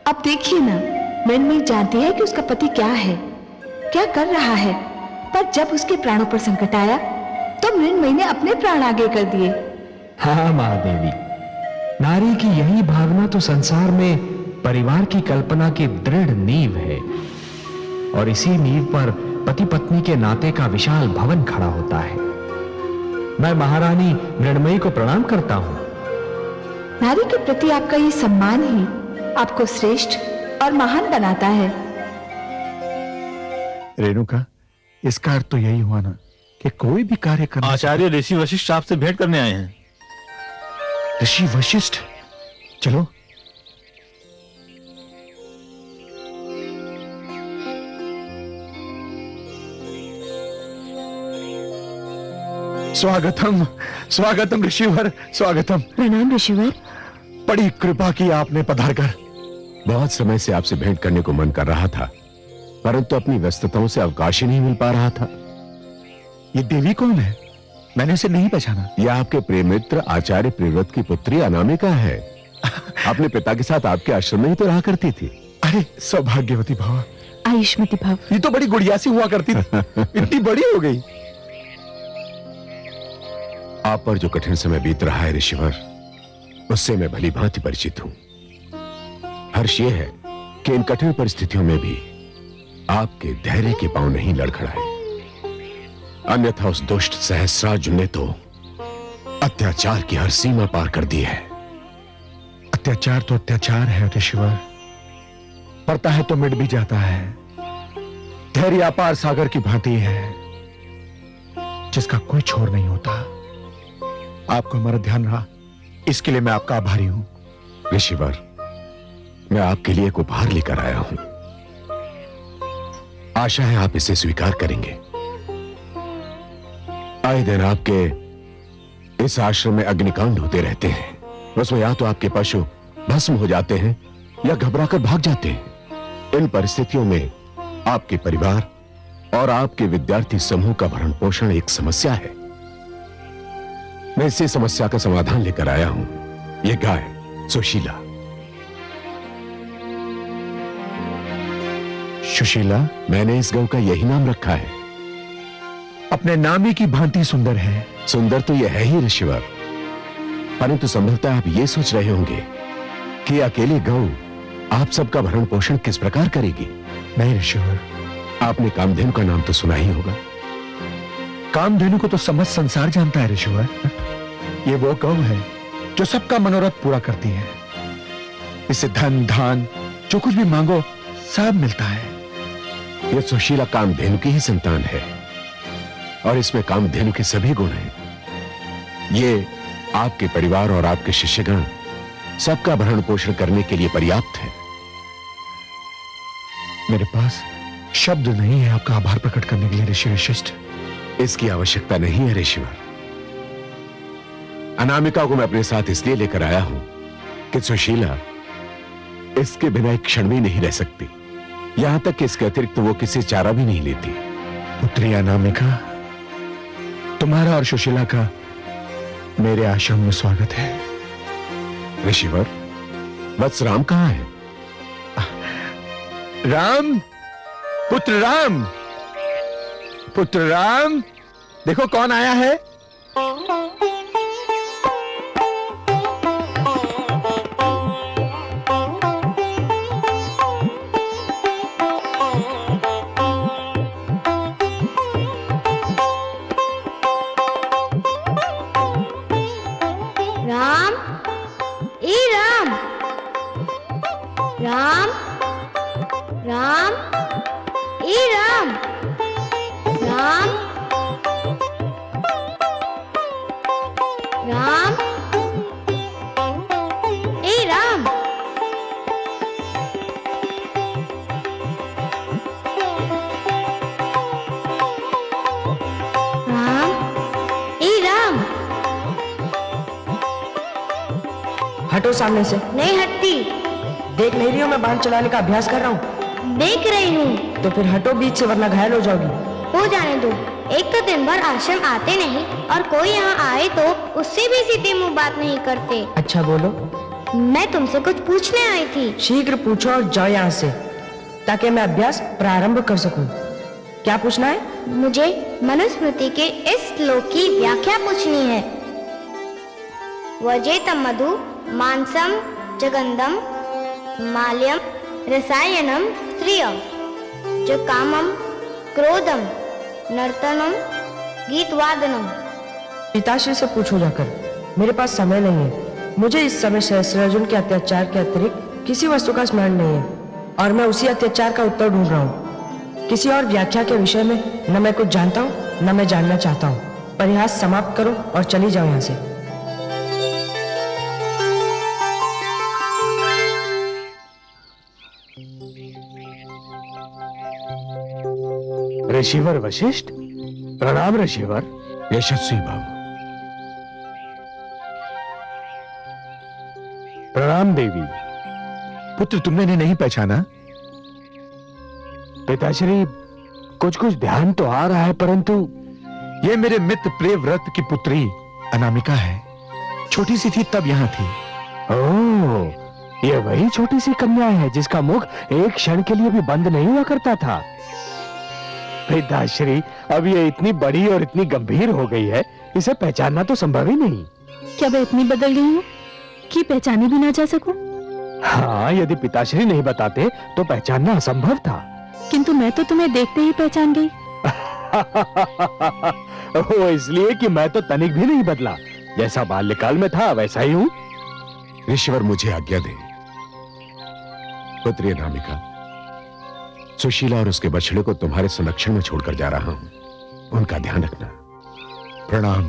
अब देखिए ना, मृण्मयी जानती है कि उसका पति क्या है, क्या कर रहा है, पर जब उसके प्राणों पर संकट आया तो मृण्मयी ने अपने प्राण आगे कर दिए। हाँ महादेवी, नारी की यही भावना तो संसार में परिवार की कल्पना की दृढ़ नींव है, और इसी नींव पर पति पत्नी के नाते का विशाल भवन खड़ा होता है। मैं महारानी मृण्मयी को प्रणाम करता हूं। नारी के प्रति आपका ये सम्मान ही आपको श्रेष्ठ और महान बनाता है। रेणुका, इसका अर्थ तो यही हुआ ना कि कोई भी कार्य करना। आचार्य ऋषि वशिष्ठ आपसे भेंट करने आए हैं। ऋषि वशिष्ठ, चलो। स्वागतम स्वागतम ऋषिवर, स्वागतम। प्रणाम ऋषिवर। बड़ी कृपा की आपने पधारकर। बहुत समय से आपसे भेंट करने को मन कर रहा था, परंतु अपनी व्यस्तताओं से अवकाश ही नहीं मिल पा रहा था। ये देवी कौन है? मैंने उसे नहीं पहचाना। यह आपके प्रेम मित्र आचार्य प्रिव्रत की पुत्री अनामिका है। अपने पिता के साथ आपके आश्रम में ही तो रहा करती थी। अरे सौभाग्यवती भव। आयुष्मती भव। ये तो बड़ी गुड़िया सी हुआ करती थी, इतनी बड़ी हो गई। आप पर जो कठिन समय बीत रहा है ऋषिवर, उससे मैं भली भांति परिचित हूं। हर्ष यह है कि इन कठिन परिस्थितियों में भी आपके धैर्य के पांव नहीं लड़खड़ाए, अन्यथा उस दुष्ट सहस्रार्जुन ने तो अत्याचार की हर सीमा पार कर दी है। अत्याचार तो अत्याचार है ऋषिवर, पड़ता है तो मिट भी जाता है। धैर्य अपार सागर की भांति है, जिसका कोई छोर नहीं होता। आपको हमारा ध्यान रहा, इसके लिए मैं आपका आभारी हूं। ऋषिवर, मैं आपके लिए एक उपहार लेकर आया हूं। आशा है आप इसे स्वीकार करेंगे। आए दिन आपके इस आश्रम में अग्निकांड होते रहते हैं, उसमें या तो आपके पशु भस्म हो जाते हैं या घबराकर भाग जाते हैं। इन परिस्थितियों में आपके परिवार और आपके विद्यार्थी समूह का भरण पोषण एक समस्या है। मैं इसी समस्या का समाधान लेकर आया हूं। यह गाय सुशीला। सुशीला? मैंने इस गौ का यही नाम रखा है। अपने नाम ही की भांति सुंदर है। सुंदर तो यह है ही ऋषिवर, परंतु संभवतः आप ये सोच रहे होंगे कि अकेली गौ आप सबका भरण पोषण किस प्रकार करेगी। नहीं ऋषिवर, आपने कामधेनु का नाम तो सुना ही होगा। कामधेनु को तो समस्त संसार जानता है ऋषिवर। ये वो गौ है जो सबका मनोरथ पूरा करती है। इससे धन धान जो कुछ भी मांगो सब मिलता है। यह सुशीला कामधेनु की ही संतान है, और इसमें कामधेनु के सभी गुण हैं। ये आपके परिवार और आपके शिष्यगण सबका भरण पोषण करने के लिए पर्याप्त है। मेरे पास शब्द नहीं है आपका आभार प्रकट करने के लिए ऋषि वशिष्ठ। इसकी आवश्यकता नहीं है ऋषिवर। अनामिका को मैं अपने साथ इसलिए लेकर आया हूं कि सुशीला इसके बिना एक क्षण भी नहीं रह सकती, यहां तक कि इसके अतिरिक्त वो किसी चारा भी नहीं लेती। पुत्री अनामिका, तुम्हारा और सुशीला का मेरे आश्रम में स्वागत है। ऋषिवर, वत्स राम कहां है? राम, पुत्र राम, पुत्र राम, देखो कौन आया है। राम, ए राम, राम, राम, ए राम, राम, राम, ए राम, राम, ए राम। हटो सामने से। नहीं हटती। देख नहीं रही हो मैं बाण चलाने का अभ्यास कर रहा हूँ? देख रही हूँ। तो फिर हटो बीच से वरना घायल हो जाओगी। हो जाने दो। एक तो दिन भर आश्रम आते नहीं और कोई यहाँ आए तो उससे भी सीधे मुंह बात नहीं करते। अच्छा बोलो। मैं तुमसे कुछ पूछने आई थी। शीघ्र पूछो और जाओ यहाँ से, ताकि मैं अभ्यास प्रारंभ कर सकूं। क्या पूछना है? मुझे मनुस्मृति के इस श्लोक की व्याख्या पूछनी है। वजेतम मधु मांसम जगंदम माल्यम रसायनम स्त्रियम जो कामम क्रोधम नर्तनम गीतवादनम। पिताश्री से पूछो जाकर, मेरे पास समय नहीं है। मुझे इस समय सहस्रार्जुन के अत्याचार के अतिरिक्त किसी वस्तु का स्मरण नहीं है और मैं उसी अत्याचार का उत्तर ढूंढ रहा हूँ। किसी और व्याख्या के विषय में न मैं कुछ जानता हूँ न मैं जानना चाहता हूँ। परिहास समाप्त करो और चली जाओ यहाँ से। ऋषिवर वशिष्ठ, प्रणाम ऋषिवर। यशस्वी बाबू। प्रणाम देवी। पुत्र तुमने नहीं पहचाना? पिताश्री, कुछ कुछ ध्यान तो आ रहा है, परंतु ये मेरे मित्र प्रियव्रत की पुत्री अनामिका है। छोटी सी थी तब यहाँ थी। ओह, ये वही छोटी सी कन्या है जिसका मुख एक क्षण के लिए भी बंद नहीं हुआ करता था। पिताश्री, अब ये इतनी बड़ी और इतनी गंभीर हो गई है, इसे पहचानना तो संभव ही नहीं। क्या मैं इतनी बदल गई हूँ कि पहचानी भी ना जा सकूं? हाँ, यदि पिताश्री नहीं बताते तो पहचानना असंभव था। किंतु मैं तो तुम्हें देखते ही पहचान गई। वो इसलिए कि मैं तो तनिक भी नहीं बदला, जैसा बाल्यकाल में था वैसा ही हूँ। ऋषिवर, मुझे आज्ञा दे। पुत्री अनामिका, सुशीला और उसके बछड़े को तुम्हारे संरक्षण में छोड़कर जा रहा हूं। उनका ध्यान रखना। प्रणाम।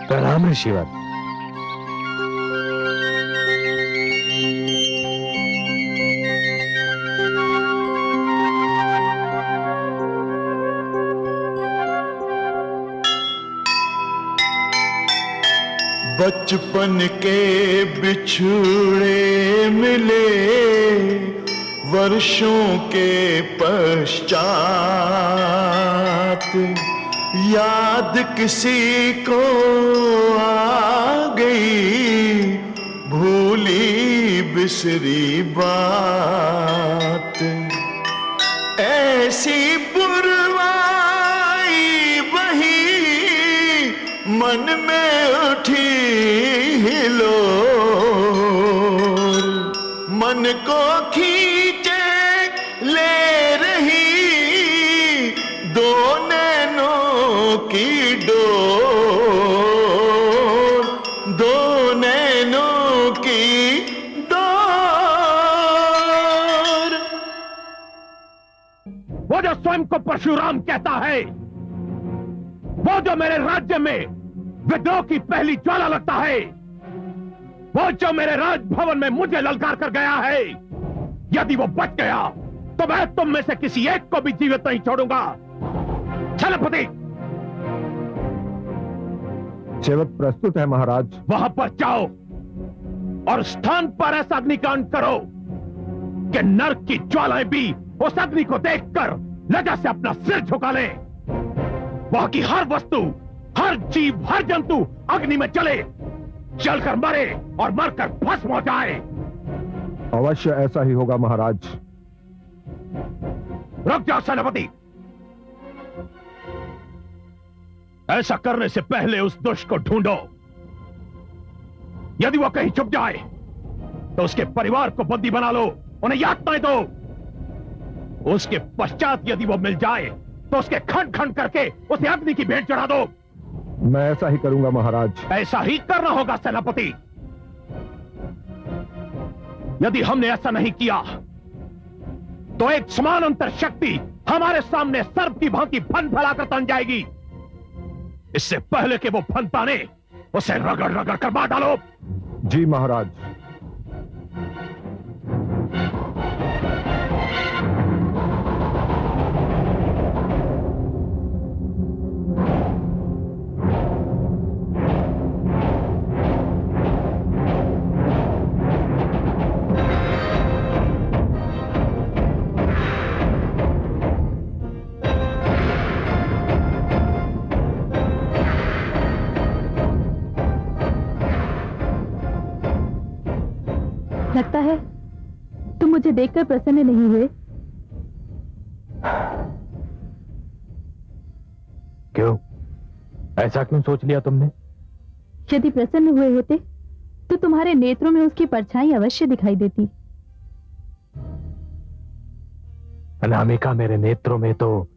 प्रणाम ऋषिवर। बचपन के बिछुड़े मिले वर्षों के पश्चात, याद किसी को आ गई भूली बिसरी बात। ऐसी पुरवाई बही मन में उठी हिलोर, मन को खींचे ले रही दो नैनों की डोर, दो नैनों की डोर। वो जो स्वयं को परशुराम कहता है, वो जो मेरे राज्य में विद्रोह की पहली ज्वाला लगता है, वो जो मेरे राजभवन में मुझे ललकार कर गया है, यदि वो बच गया तो मैं तुम में से किसी एक को भी जीवित नहीं छोड़ूंगा। छलपति, सेवक प्रस्तुत है महाराज। वहां पर जाओ और स्थान पर ऐसा अग्निकांड करो कि नरक की ज्वालाएं भी उस अग्नि को देखकर लज्जा से अपना सिर झुका ले। वहां की हर वस्तु, हर जीव, हर जंतु अग्नि में जले, जलकर मरे और मरकर भस्म हो जाए। अवश्य ऐसा ही होगा महाराज। रुक जाओ सेनापति। ऐसा करने से पहले उस दुष्ट को ढूंढो। यदि वो कहीं छुप जाए तो उसके परिवार को बंदी बना लो, उन्हें यातनाएं दो। उसके पश्चात यदि वो मिल जाए तो उसके खंड खंड करके उसे अग्नि की भेंट चढ़ा दो। मैं ऐसा ही करूंगा महाराज। ऐसा ही करना होगा सेनापति। यदि हमने ऐसा नहीं किया तो एक समानांतर शक्ति हमारे सामने सर्प की भांति फन फैलाकर तन जाएगी। इससे पहले कि वो फन ताने, उसे रगड़ रगड़ कर मार डालो। जी महाराज। लगता है तुम मुझे देखकर प्रसन्न नहीं हुए। क्यों? ऐसा क्यों सोच लिया तुमने? यदि प्रसन्न हुए होते तो तुम्हारे नेत्रों में उसकी परछाई अवश्य दिखाई देती। अनामिका, मेरे नेत्रों में तो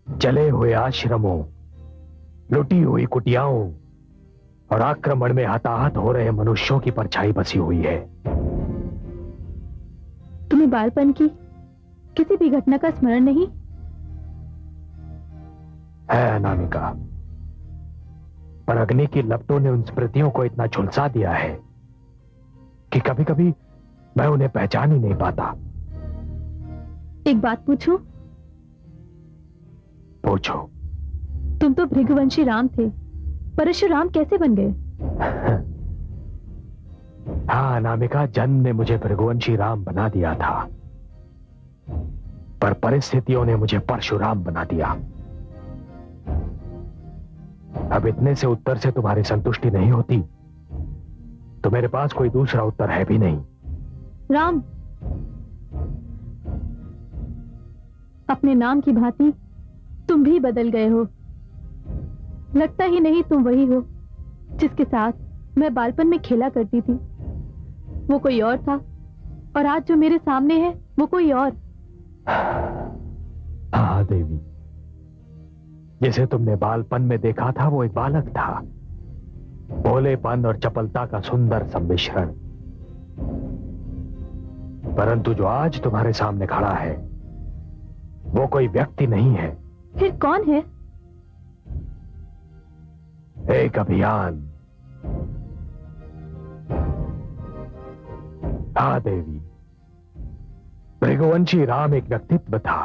जले हुए आश्रमों, लुटी हुई कुटियाओं और आक्रमण में हताहत हो रहे मनुष्यों की परछाई बसी हुई है। तुम्हें बालपन की किसी भी घटना का स्मरण नहीं है अनामिका, पर अग्नि की लपटों ने उन स्मृतियों को इतना झुलसा दिया है कि कभी कभी मैं उन्हें पहचान ही नहीं पाता। एक बात पूछूं? पूछो। तुम तो भृगुवंशी राम थे, परशुराम कैसे बन गए? हाँ अनामिका, जन्म ने मुझे भृगुवंशी राम बना दिया था, पर परिस्थितियों ने मुझे परशुराम बना दिया। अब इतने से उत्तर से तुम्हारी संतुष्टि नहीं होती तो मेरे पास कोई दूसरा उत्तर है भी नहीं। राम, अपने नाम की भांति तुम भी बदल गए हो। लगता ही नहीं तुम वही हो जिसके साथ मैं बालपन में खेला करती थी। वो कोई और था और आज जो मेरे सामने है वो कोई और। हाँ देवी, जिसे तुमने बालपन में देखा था वो एक बालक था, भोलेपन और चपलता का सुंदर सम्मिश्रण। परंतु जो आज तुम्हारे सामने खड़ा है वो कोई व्यक्ति नहीं है। फिर कौन है? एक अभियान। हाँ देवी, भृगुवंशी राम एक व्यक्तित्व था,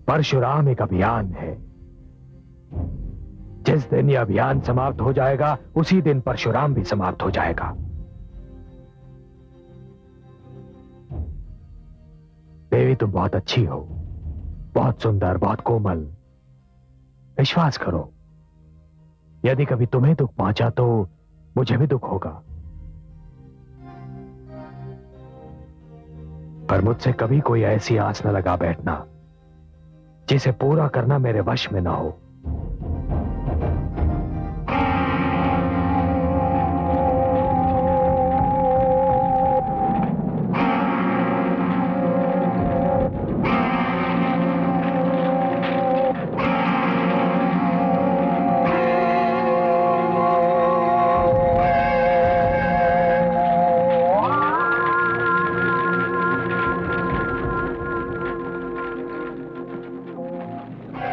परशुराम एक अभियान है। जिस दिन यह अभियान समाप्त हो जाएगा उसी दिन परशुराम भी समाप्त हो जाएगा। देवी, तुम बहुत अच्छी हो, बहुत सुंदर, बहुत कोमल। विश्वास करो, यदि कभी तुम्हें दुख पहुंचा तो मुझे भी दुख होगा, पर मुझसे कभी कोई ऐसी आस न लगा बैठना जिसे पूरा करना मेरे वश में न हो।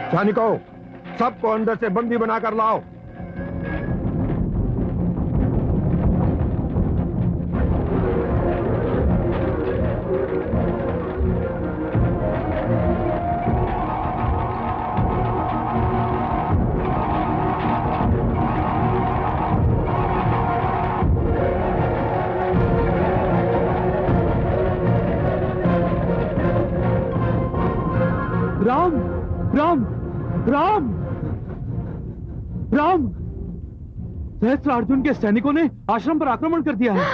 सैनिकों, सबको अंदर से बंदी बनाकर लाओ। राम, राम, राम, राम! सहस्त्रार्जुन के सैनिकों ने आश्रम पर आक्रमण कर दिया है।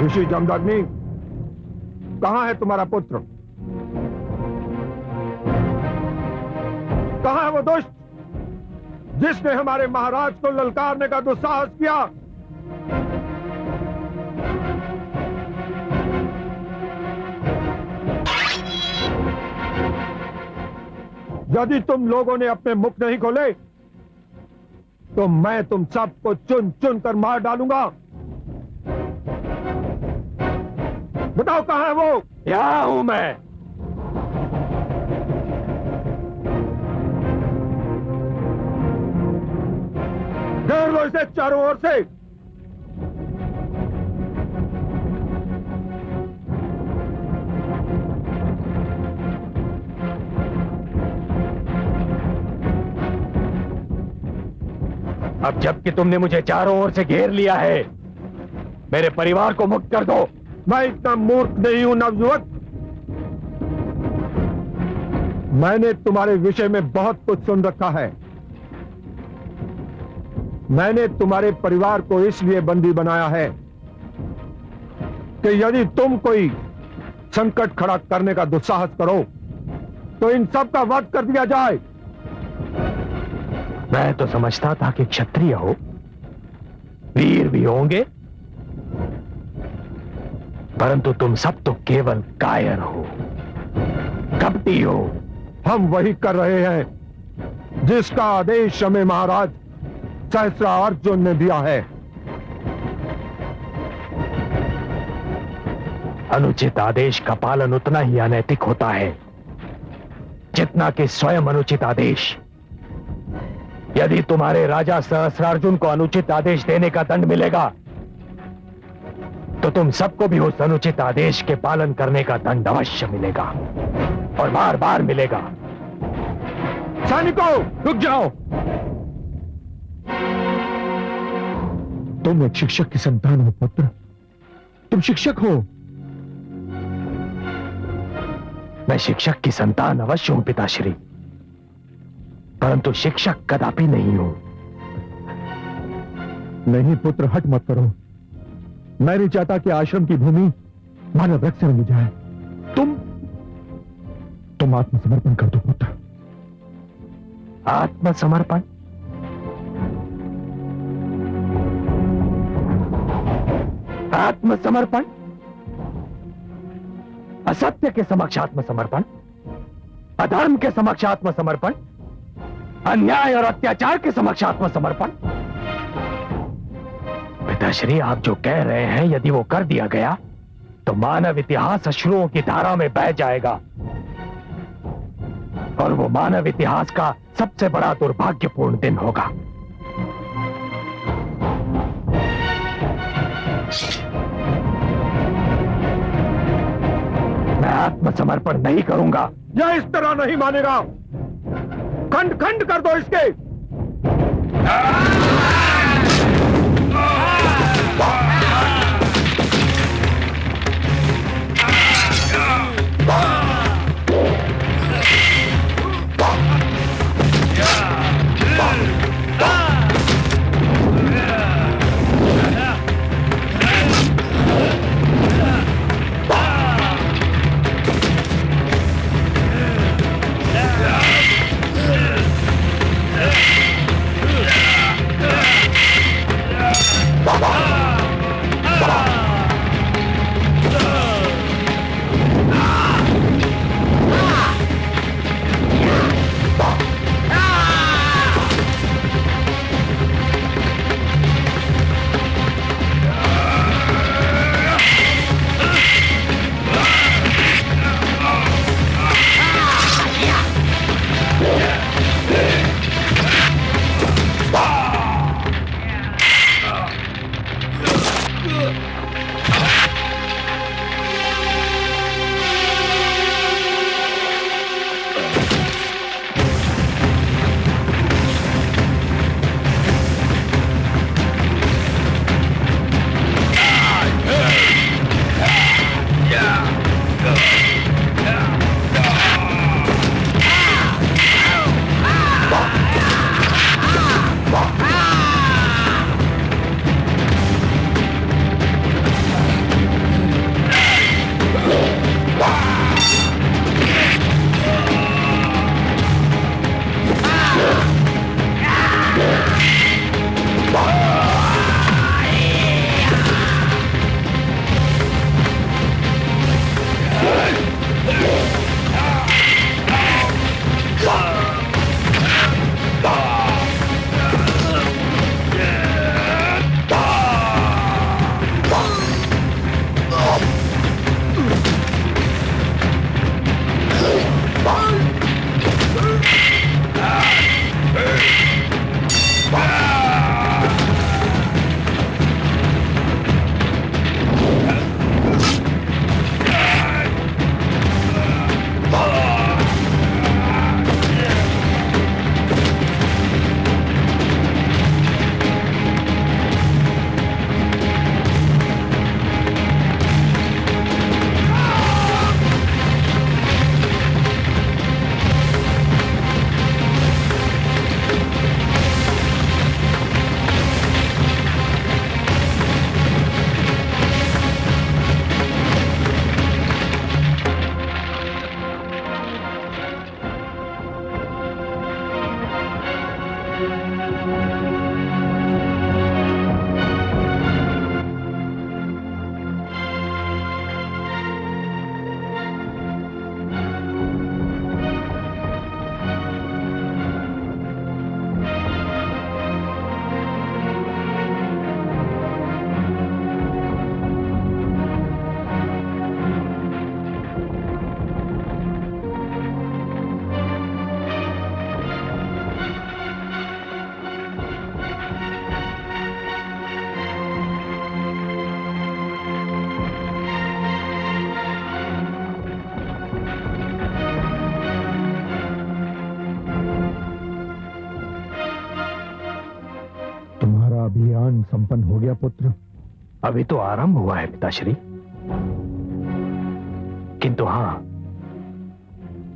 ऋषि जमदग्नि, कहां है तुम्हारा पुत्र? कहां है वो दुष्ट जिसने हमारे महाराज को ललकारने का दुस्साहस किया? यदि तुम लोगों ने अपने मुख नहीं खोले तो मैं तुम सबको चुन चुन कर मार डालूंगा। बताओ कहां है वो? यहां हूं मैं। घेर लो इसे चारों ओर से। अब जबकि तुमने मुझे चारों ओर से घेर लिया है, मेरे परिवार को मुक्त कर दो। मैं इतना मूर्ख नहीं हूं नवयुवक। मैंने तुम्हारे विषय में बहुत कुछ सुन रखा है। मैंने तुम्हारे परिवार को इसलिए बंदी बनाया है कि यदि तुम कोई संकट खड़ा करने का दुस्साहस करो तो इन सब का वध कर दिया जाए। मैं तो समझता था कि क्षत्रिय हो, वीर भी होंगे, परंतु तुम सब तो केवल कायर हो, कपटी हो। हम वही कर रहे हैं जिसका आदेश हमें महाराज सहस्रार्जुन ने दिया है। अनुचित आदेश का पालन उतना ही अनैतिक होता है जितना कि स्वयं अनुचित आदेश। यदि तुम्हारे राजा सहस्रार्जुन को अनुचित आदेश देने का दंड मिलेगा तो तुम सबको भी उस अनुचित आदेश के पालन करने का दंड अवश्य मिलेगा और बार बार मिलेगा। सैनिकों, रुक जाओ। तुम एक शिक्षक की संतान हो पुत्र, तुम शिक्षक हो। मैं शिक्षक की संतान अवश्य हूं पिताश्री, परंतु शिक्षक कदापि नहीं हूं। नहीं पुत्र, हट मत करो। मैं नहीं चाहता कि आश्रम की भूमि मानव वृक्ष से रंगी जाए। तुम आत्मसमर्पण कर दो पुत्र। आत्मसमर्पण? आत्मसमर्पण? असत्य के समक्ष आत्मसमर्पण, अधर्म के समक्ष आत्मसमर्पण, अन्याय और अत्याचार के समक्ष आत्मसमर्पण। पिताश्री, आप जो कह रहे हैं यदि वो कर दिया गया तो मानव इतिहास अश्रुओं की धारा में बह जाएगा और वो मानव इतिहास का सबसे बड़ा दुर्भाग्यपूर्ण दिन होगा। मैं आत्मसमर्पण नहीं करूंगा। यह इस तरह नहीं मानेगा। खंड खंड कर दो इसके। संपन्न हो गया पुत्र? अभी तो आरंभ हुआ है पिताश्री, किंतु हां,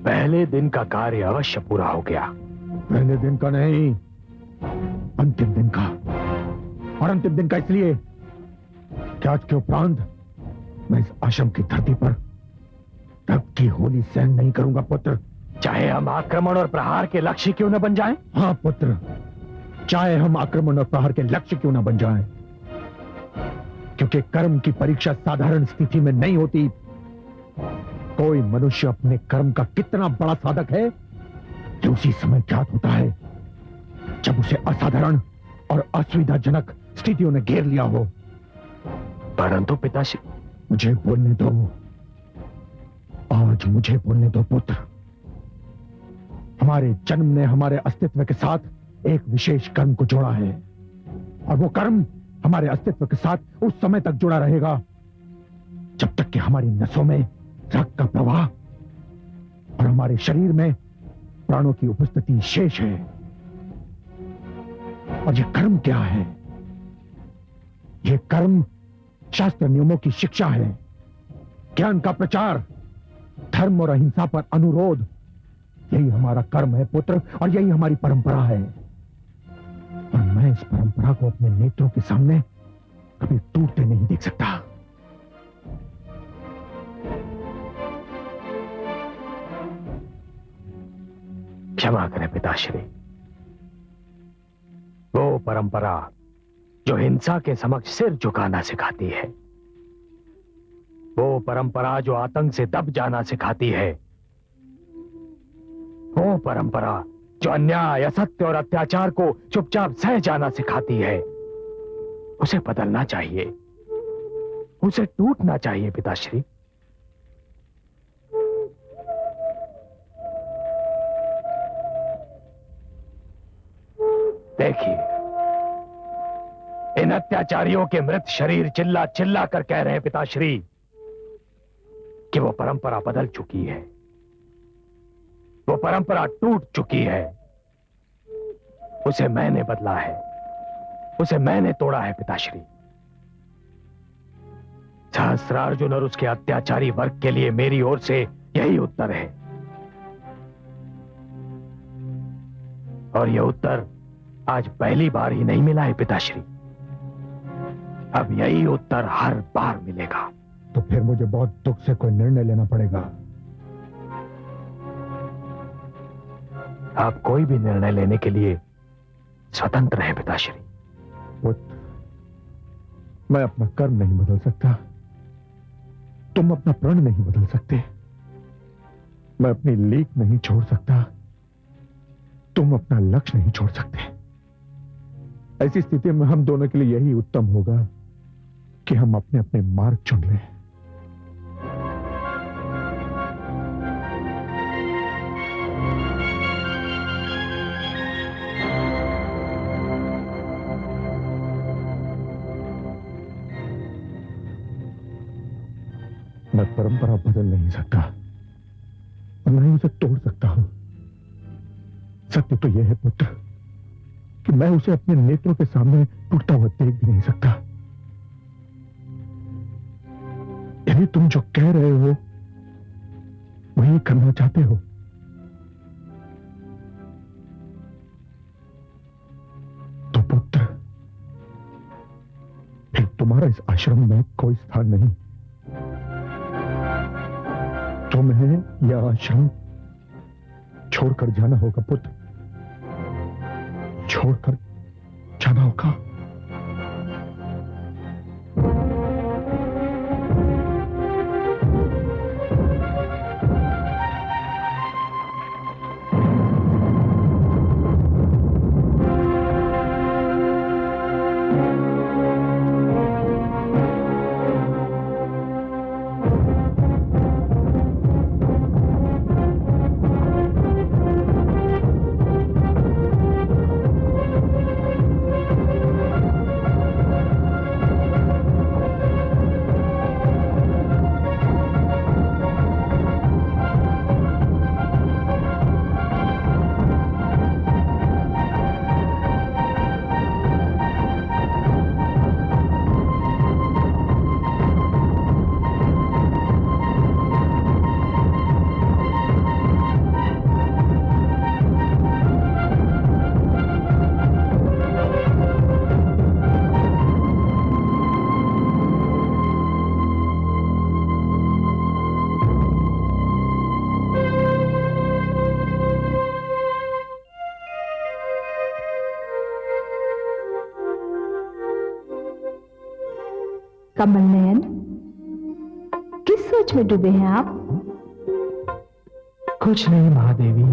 पहले दिन का कार्य अवश्य पूरा हो गया। पहले दिन का नहीं, अंतिम दिन का। और अंतिम दिन का इसलिए कि आज के उपरांत मैं इस आश्रम की धरती पर तब की होली सहन नहीं करूंगा पुत्र। चाहे हम आक्रमण और प्रहार के लक्ष्य क्यों न बन जाएं? हाँ पुत्र, चाहे हम आक्रमण और प्रहार के लक्ष्य क्यों न बन जाएं, क्योंकि कर्म की परीक्षा साधारण स्थिति में नहीं होती। कोई मनुष्य अपने कर्म का कितना बड़ा साधक है कि उसी समय ज्ञात होता है जब उसे असाधारण और असुविधाजनक स्थितियों ने घेर लिया हो। परंतु पिताश्री, मुझे बोलने दो, आज मुझे बोलने दो पुत्र। हमारे जन्म ने हमारे अस्तित्व के साथ एक विशेष कर्म को जोड़ा है, और वो कर्म हमारे अस्तित्व के साथ उस समय तक जुड़ा रहेगा जब तक कि हमारी नसों में रक्त का प्रवाह और हमारे शरीर में प्राणों की उपस्थिति शेष है। और ये कर्म क्या है? ये कर्म शास्त्र नियमों की शिक्षा है, ज्ञान का प्रचार, धर्म और अहिंसा पर अनुरोध। यही हमारा कर्म है पुत्र, और यही हमारी परंपरा है। और मैं इस परंपरा को अपने नेत्रों के सामने कभी टूटते नहीं देख सकता। क्षमा करें पिताश्री, वो परंपरा जो हिंसा के समक्ष सिर झुकाना सिखाती है, वो परंपरा जो आतंक से दब जाना सिखाती है, वो परंपरा जो अन्याय, असत्य और अत्याचार को चुपचाप सह जाना सिखाती है, उसे बदलना चाहिए, उसे टूटना चाहिए पिताश्री। देखिए, इन अत्याचारियों के मृत शरीर चिल्ला चिल्ला कर कह रहे हैं पिताश्री कि वो परंपरा बदल चुकी है, वो परंपरा टूट चुकी है। उसे मैंने बदला है, उसे मैंने तोड़ा है पिताश्री। सहस्त्रार्जुन और उसके अत्याचारी वर्ग के लिए मेरी ओर से यही उत्तर है, और यह उत्तर आज पहली बार ही नहीं मिला है पिताश्री, अब यही उत्तर हर बार मिलेगा। तो फिर मुझे बहुत दुख से कोई निर्णय लेना पड़ेगा। आप कोई भी निर्णय लेने के लिए स्वतंत्र हैं पिताश्री। पुत्र, मैं अपना कर्म नहीं बदल सकता, तुम अपना प्रण नहीं बदल सकते। मैं अपनी लीक नहीं छोड़ सकता, तुम अपना लक्ष्य नहीं छोड़ सकते। ऐसी स्थिति में हम दोनों के लिए यही उत्तम होगा कि हम अपने अपने मार्ग चुन लें। मैं परंपरा बदल नहीं सकता और न ही उसे तोड़ सकता हूं। सत्य तो यह है पुत्र कि मैं उसे अपने नेत्रों के सामने टूटता हुआ देख भी नहीं सकता। यदि तुम जो कह रहे हो वही करना चाहते हो, तो पुत्र फिर तुम्हारा इस आश्रम में कोई स्थान नहीं। तुम्हें यह आश्रम छोड़कर जाना होगा पुत्र, छोड़कर जाना होगा। कमल नयन, किस सोच में डूबे हैं आप? कुछ नहीं महादेवी,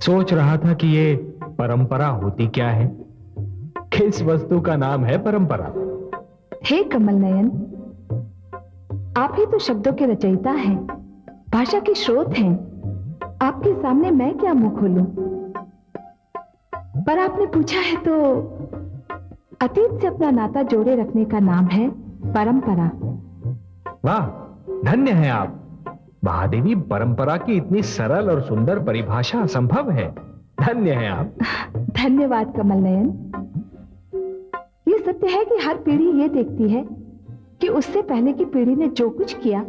सोच रहा था कि ये परंपरा होती क्या है, किस वस्तु का नाम है परंपरा। हे कमल नयन, आप ही तो शब्दों के रचयिता हैं, भाषा के स्रोत हैं। आपके सामने मैं क्या मुंह खोलूं? पर आपने पूछा है तो अतीत से अपना नाता जोड़े रखने का नाम है परंपरा। वाह, धन्य है आप महादेवी। परंपरा की इतनी सरल और सुंदर परिभाषा असंभव है। धन्य है आप। धन्यवाद कमल नयन। ये सत्य है कि हर पीढ़ी ये देखती है कि उससे पहले की पीढ़ी ने जो कुछ किया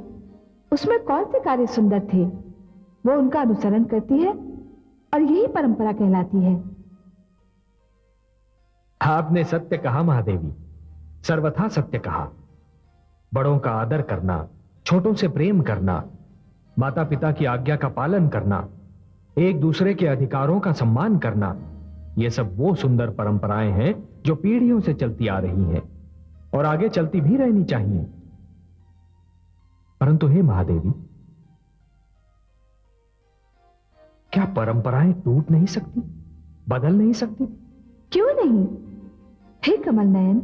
उसमें कौन से कार्य सुंदर थे, वो उनका अनुसरण करती है और यही परंपरा कहलाती है। आपने सत्य कहा महादेवी, सर्वथा सत्य कहा। बड़ों का आदर करना, छोटों से प्रेम करना, माता पिता की आज्ञा का पालन करना, एक दूसरे के अधिकारों का सम्मान करना, ये सब वो सुंदर परंपराएं हैं जो पीढ़ियों से चलती आ रही हैं और आगे चलती भी रहनी चाहिए। परंतु हे महादेवी, क्या परंपराएं टूट नहीं सकती, बदल नहीं सकती? क्यों नहीं? हे कमल नयन,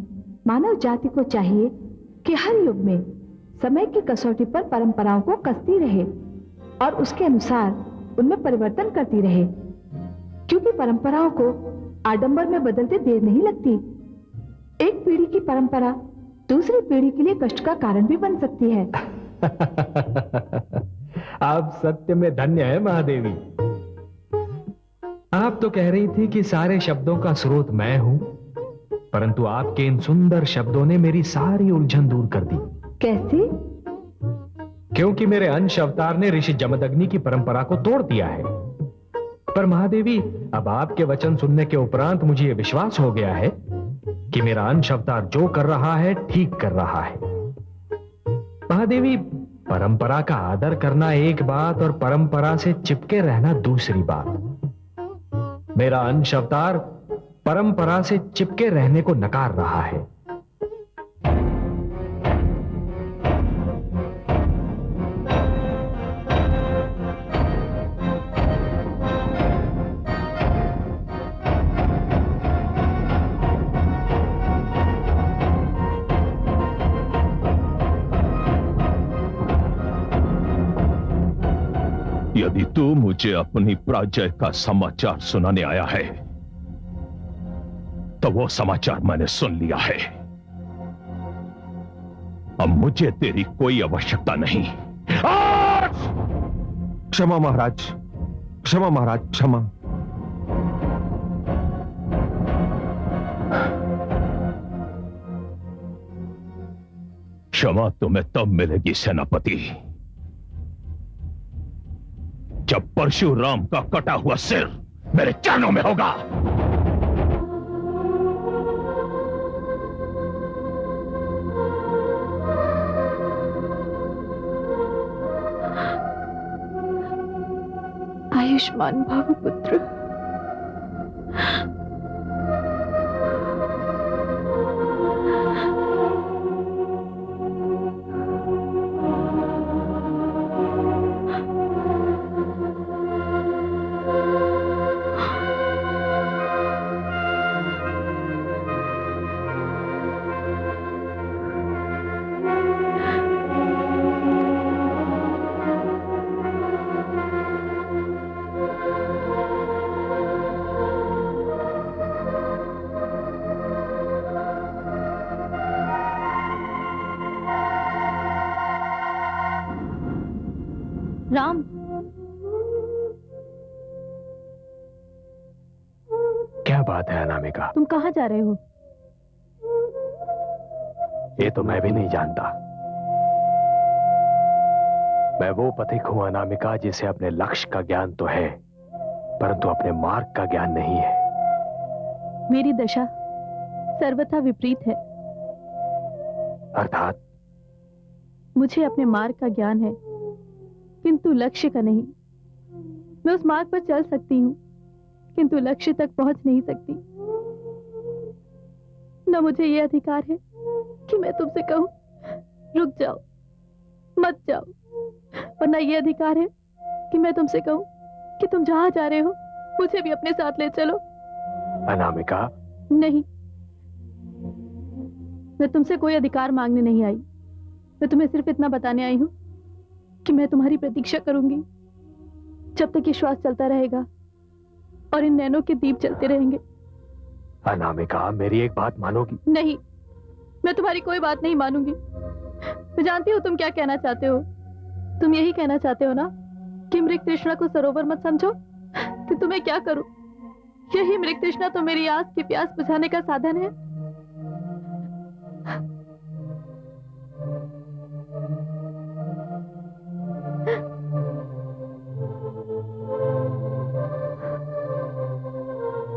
मानव जाति को चाहिए कि हर युग में समय की कसौटी पर परंपराओं को कसती रहे और उसके अनुसार उनमें परिवर्तन करती रहे, क्योंकि परंपराओं को आडंबर में बदलते देर नहीं लगती। एक पीढ़ी की परंपरा दूसरी पीढ़ी के लिए कष्ट का कारण भी बन सकती है। आप सत्य में धन्य है महादेवी। आप तो कह रही थी कि सारे शब्दों का स्रोत मैं हूं, परंतु आपके इन सुंदर शब्दों ने मेरी सारी उलझन दूर कर दी। कैसे? क्योंकि मेरे अंश अवतार ने ऋषि जमदग्नि की परंपरा को तोड़ दिया है। पर महादेवी, अब आपके वचन सुनने के उपरांत मुझे यह विश्वास हो गया है कि मेरा अंश अवतार जो कर रहा है ठीक कर रहा है। महादेवी, परंपरा का आदर करना एक बात और परंपरा से चिपके रहना दूसरी बात। मेरा अंश अवतार परंपरा से चिपके रहने को नकार रहा है। यदि तू मुझे अपनी पराजय का समाचार सुनाने आया है तो वो समाचार मैंने सुन लिया है। अब मुझे तेरी कोई आवश्यकता नहीं। क्षमा महाराज, क्षमा महाराज, क्षमा। क्षमा तुम्हें तब मिलेगी सेनापति, जब परशुराम का कटा हुआ सिर मेरे चरणों में होगा। आयुष्मान भव पुत्र। राम, क्या बात है अनामिका? तुम कहां जा रहे हो? ये तो मैं भी नहीं जानता। मैं वो पथिक हूं अनामिका जिसे अपने लक्ष्य का ज्ञान तो है, परंतु अपने मार्ग का ज्ञान नहीं है। मेरी दशा सर्वथा विपरीत है। अर्थात? मुझे अपने मार्ग का ज्ञान है, किंतु लक्ष्य का नहीं। मैं उस मार्ग पर चल सकती हूँ, किंतु लक्ष्य तक पहुंच नहीं सकती। न मुझे यह अधिकार है कि मैं तुमसे कहूं रुक जाओ, मत जाओ, और ना ये अधिकार है कि मैं तुमसे कहूं कि तुम जहां जा रहे हो मुझे भी अपने साथ ले चलो। अनामिका, नहीं, मैं तुमसे कोई अधिकार मांगने नहीं आई। मैं तुम्हें सिर्फ इतना बताने आई हूं कि मैं तुम्हारी प्रतीक्षा करूंगी जब तक ये श्वास चलता रहेगा और इन नैनों के दीप जलते रहेंगे। अनामिका, मेरी एक बात मानोगी? नहीं, मैं तुम्हारी कोई बात नहीं मानूंगी। मैं जानती हूँ तुम क्या कहना चाहते हो। तुम यही कहना चाहते हो ना कि मृग तृष्णा को सरोवर मत समझो। कि तुम्हें क्या करूं? यही मृग तृष्णा तो मेरी आस की प्यास बुझाने का साधन है।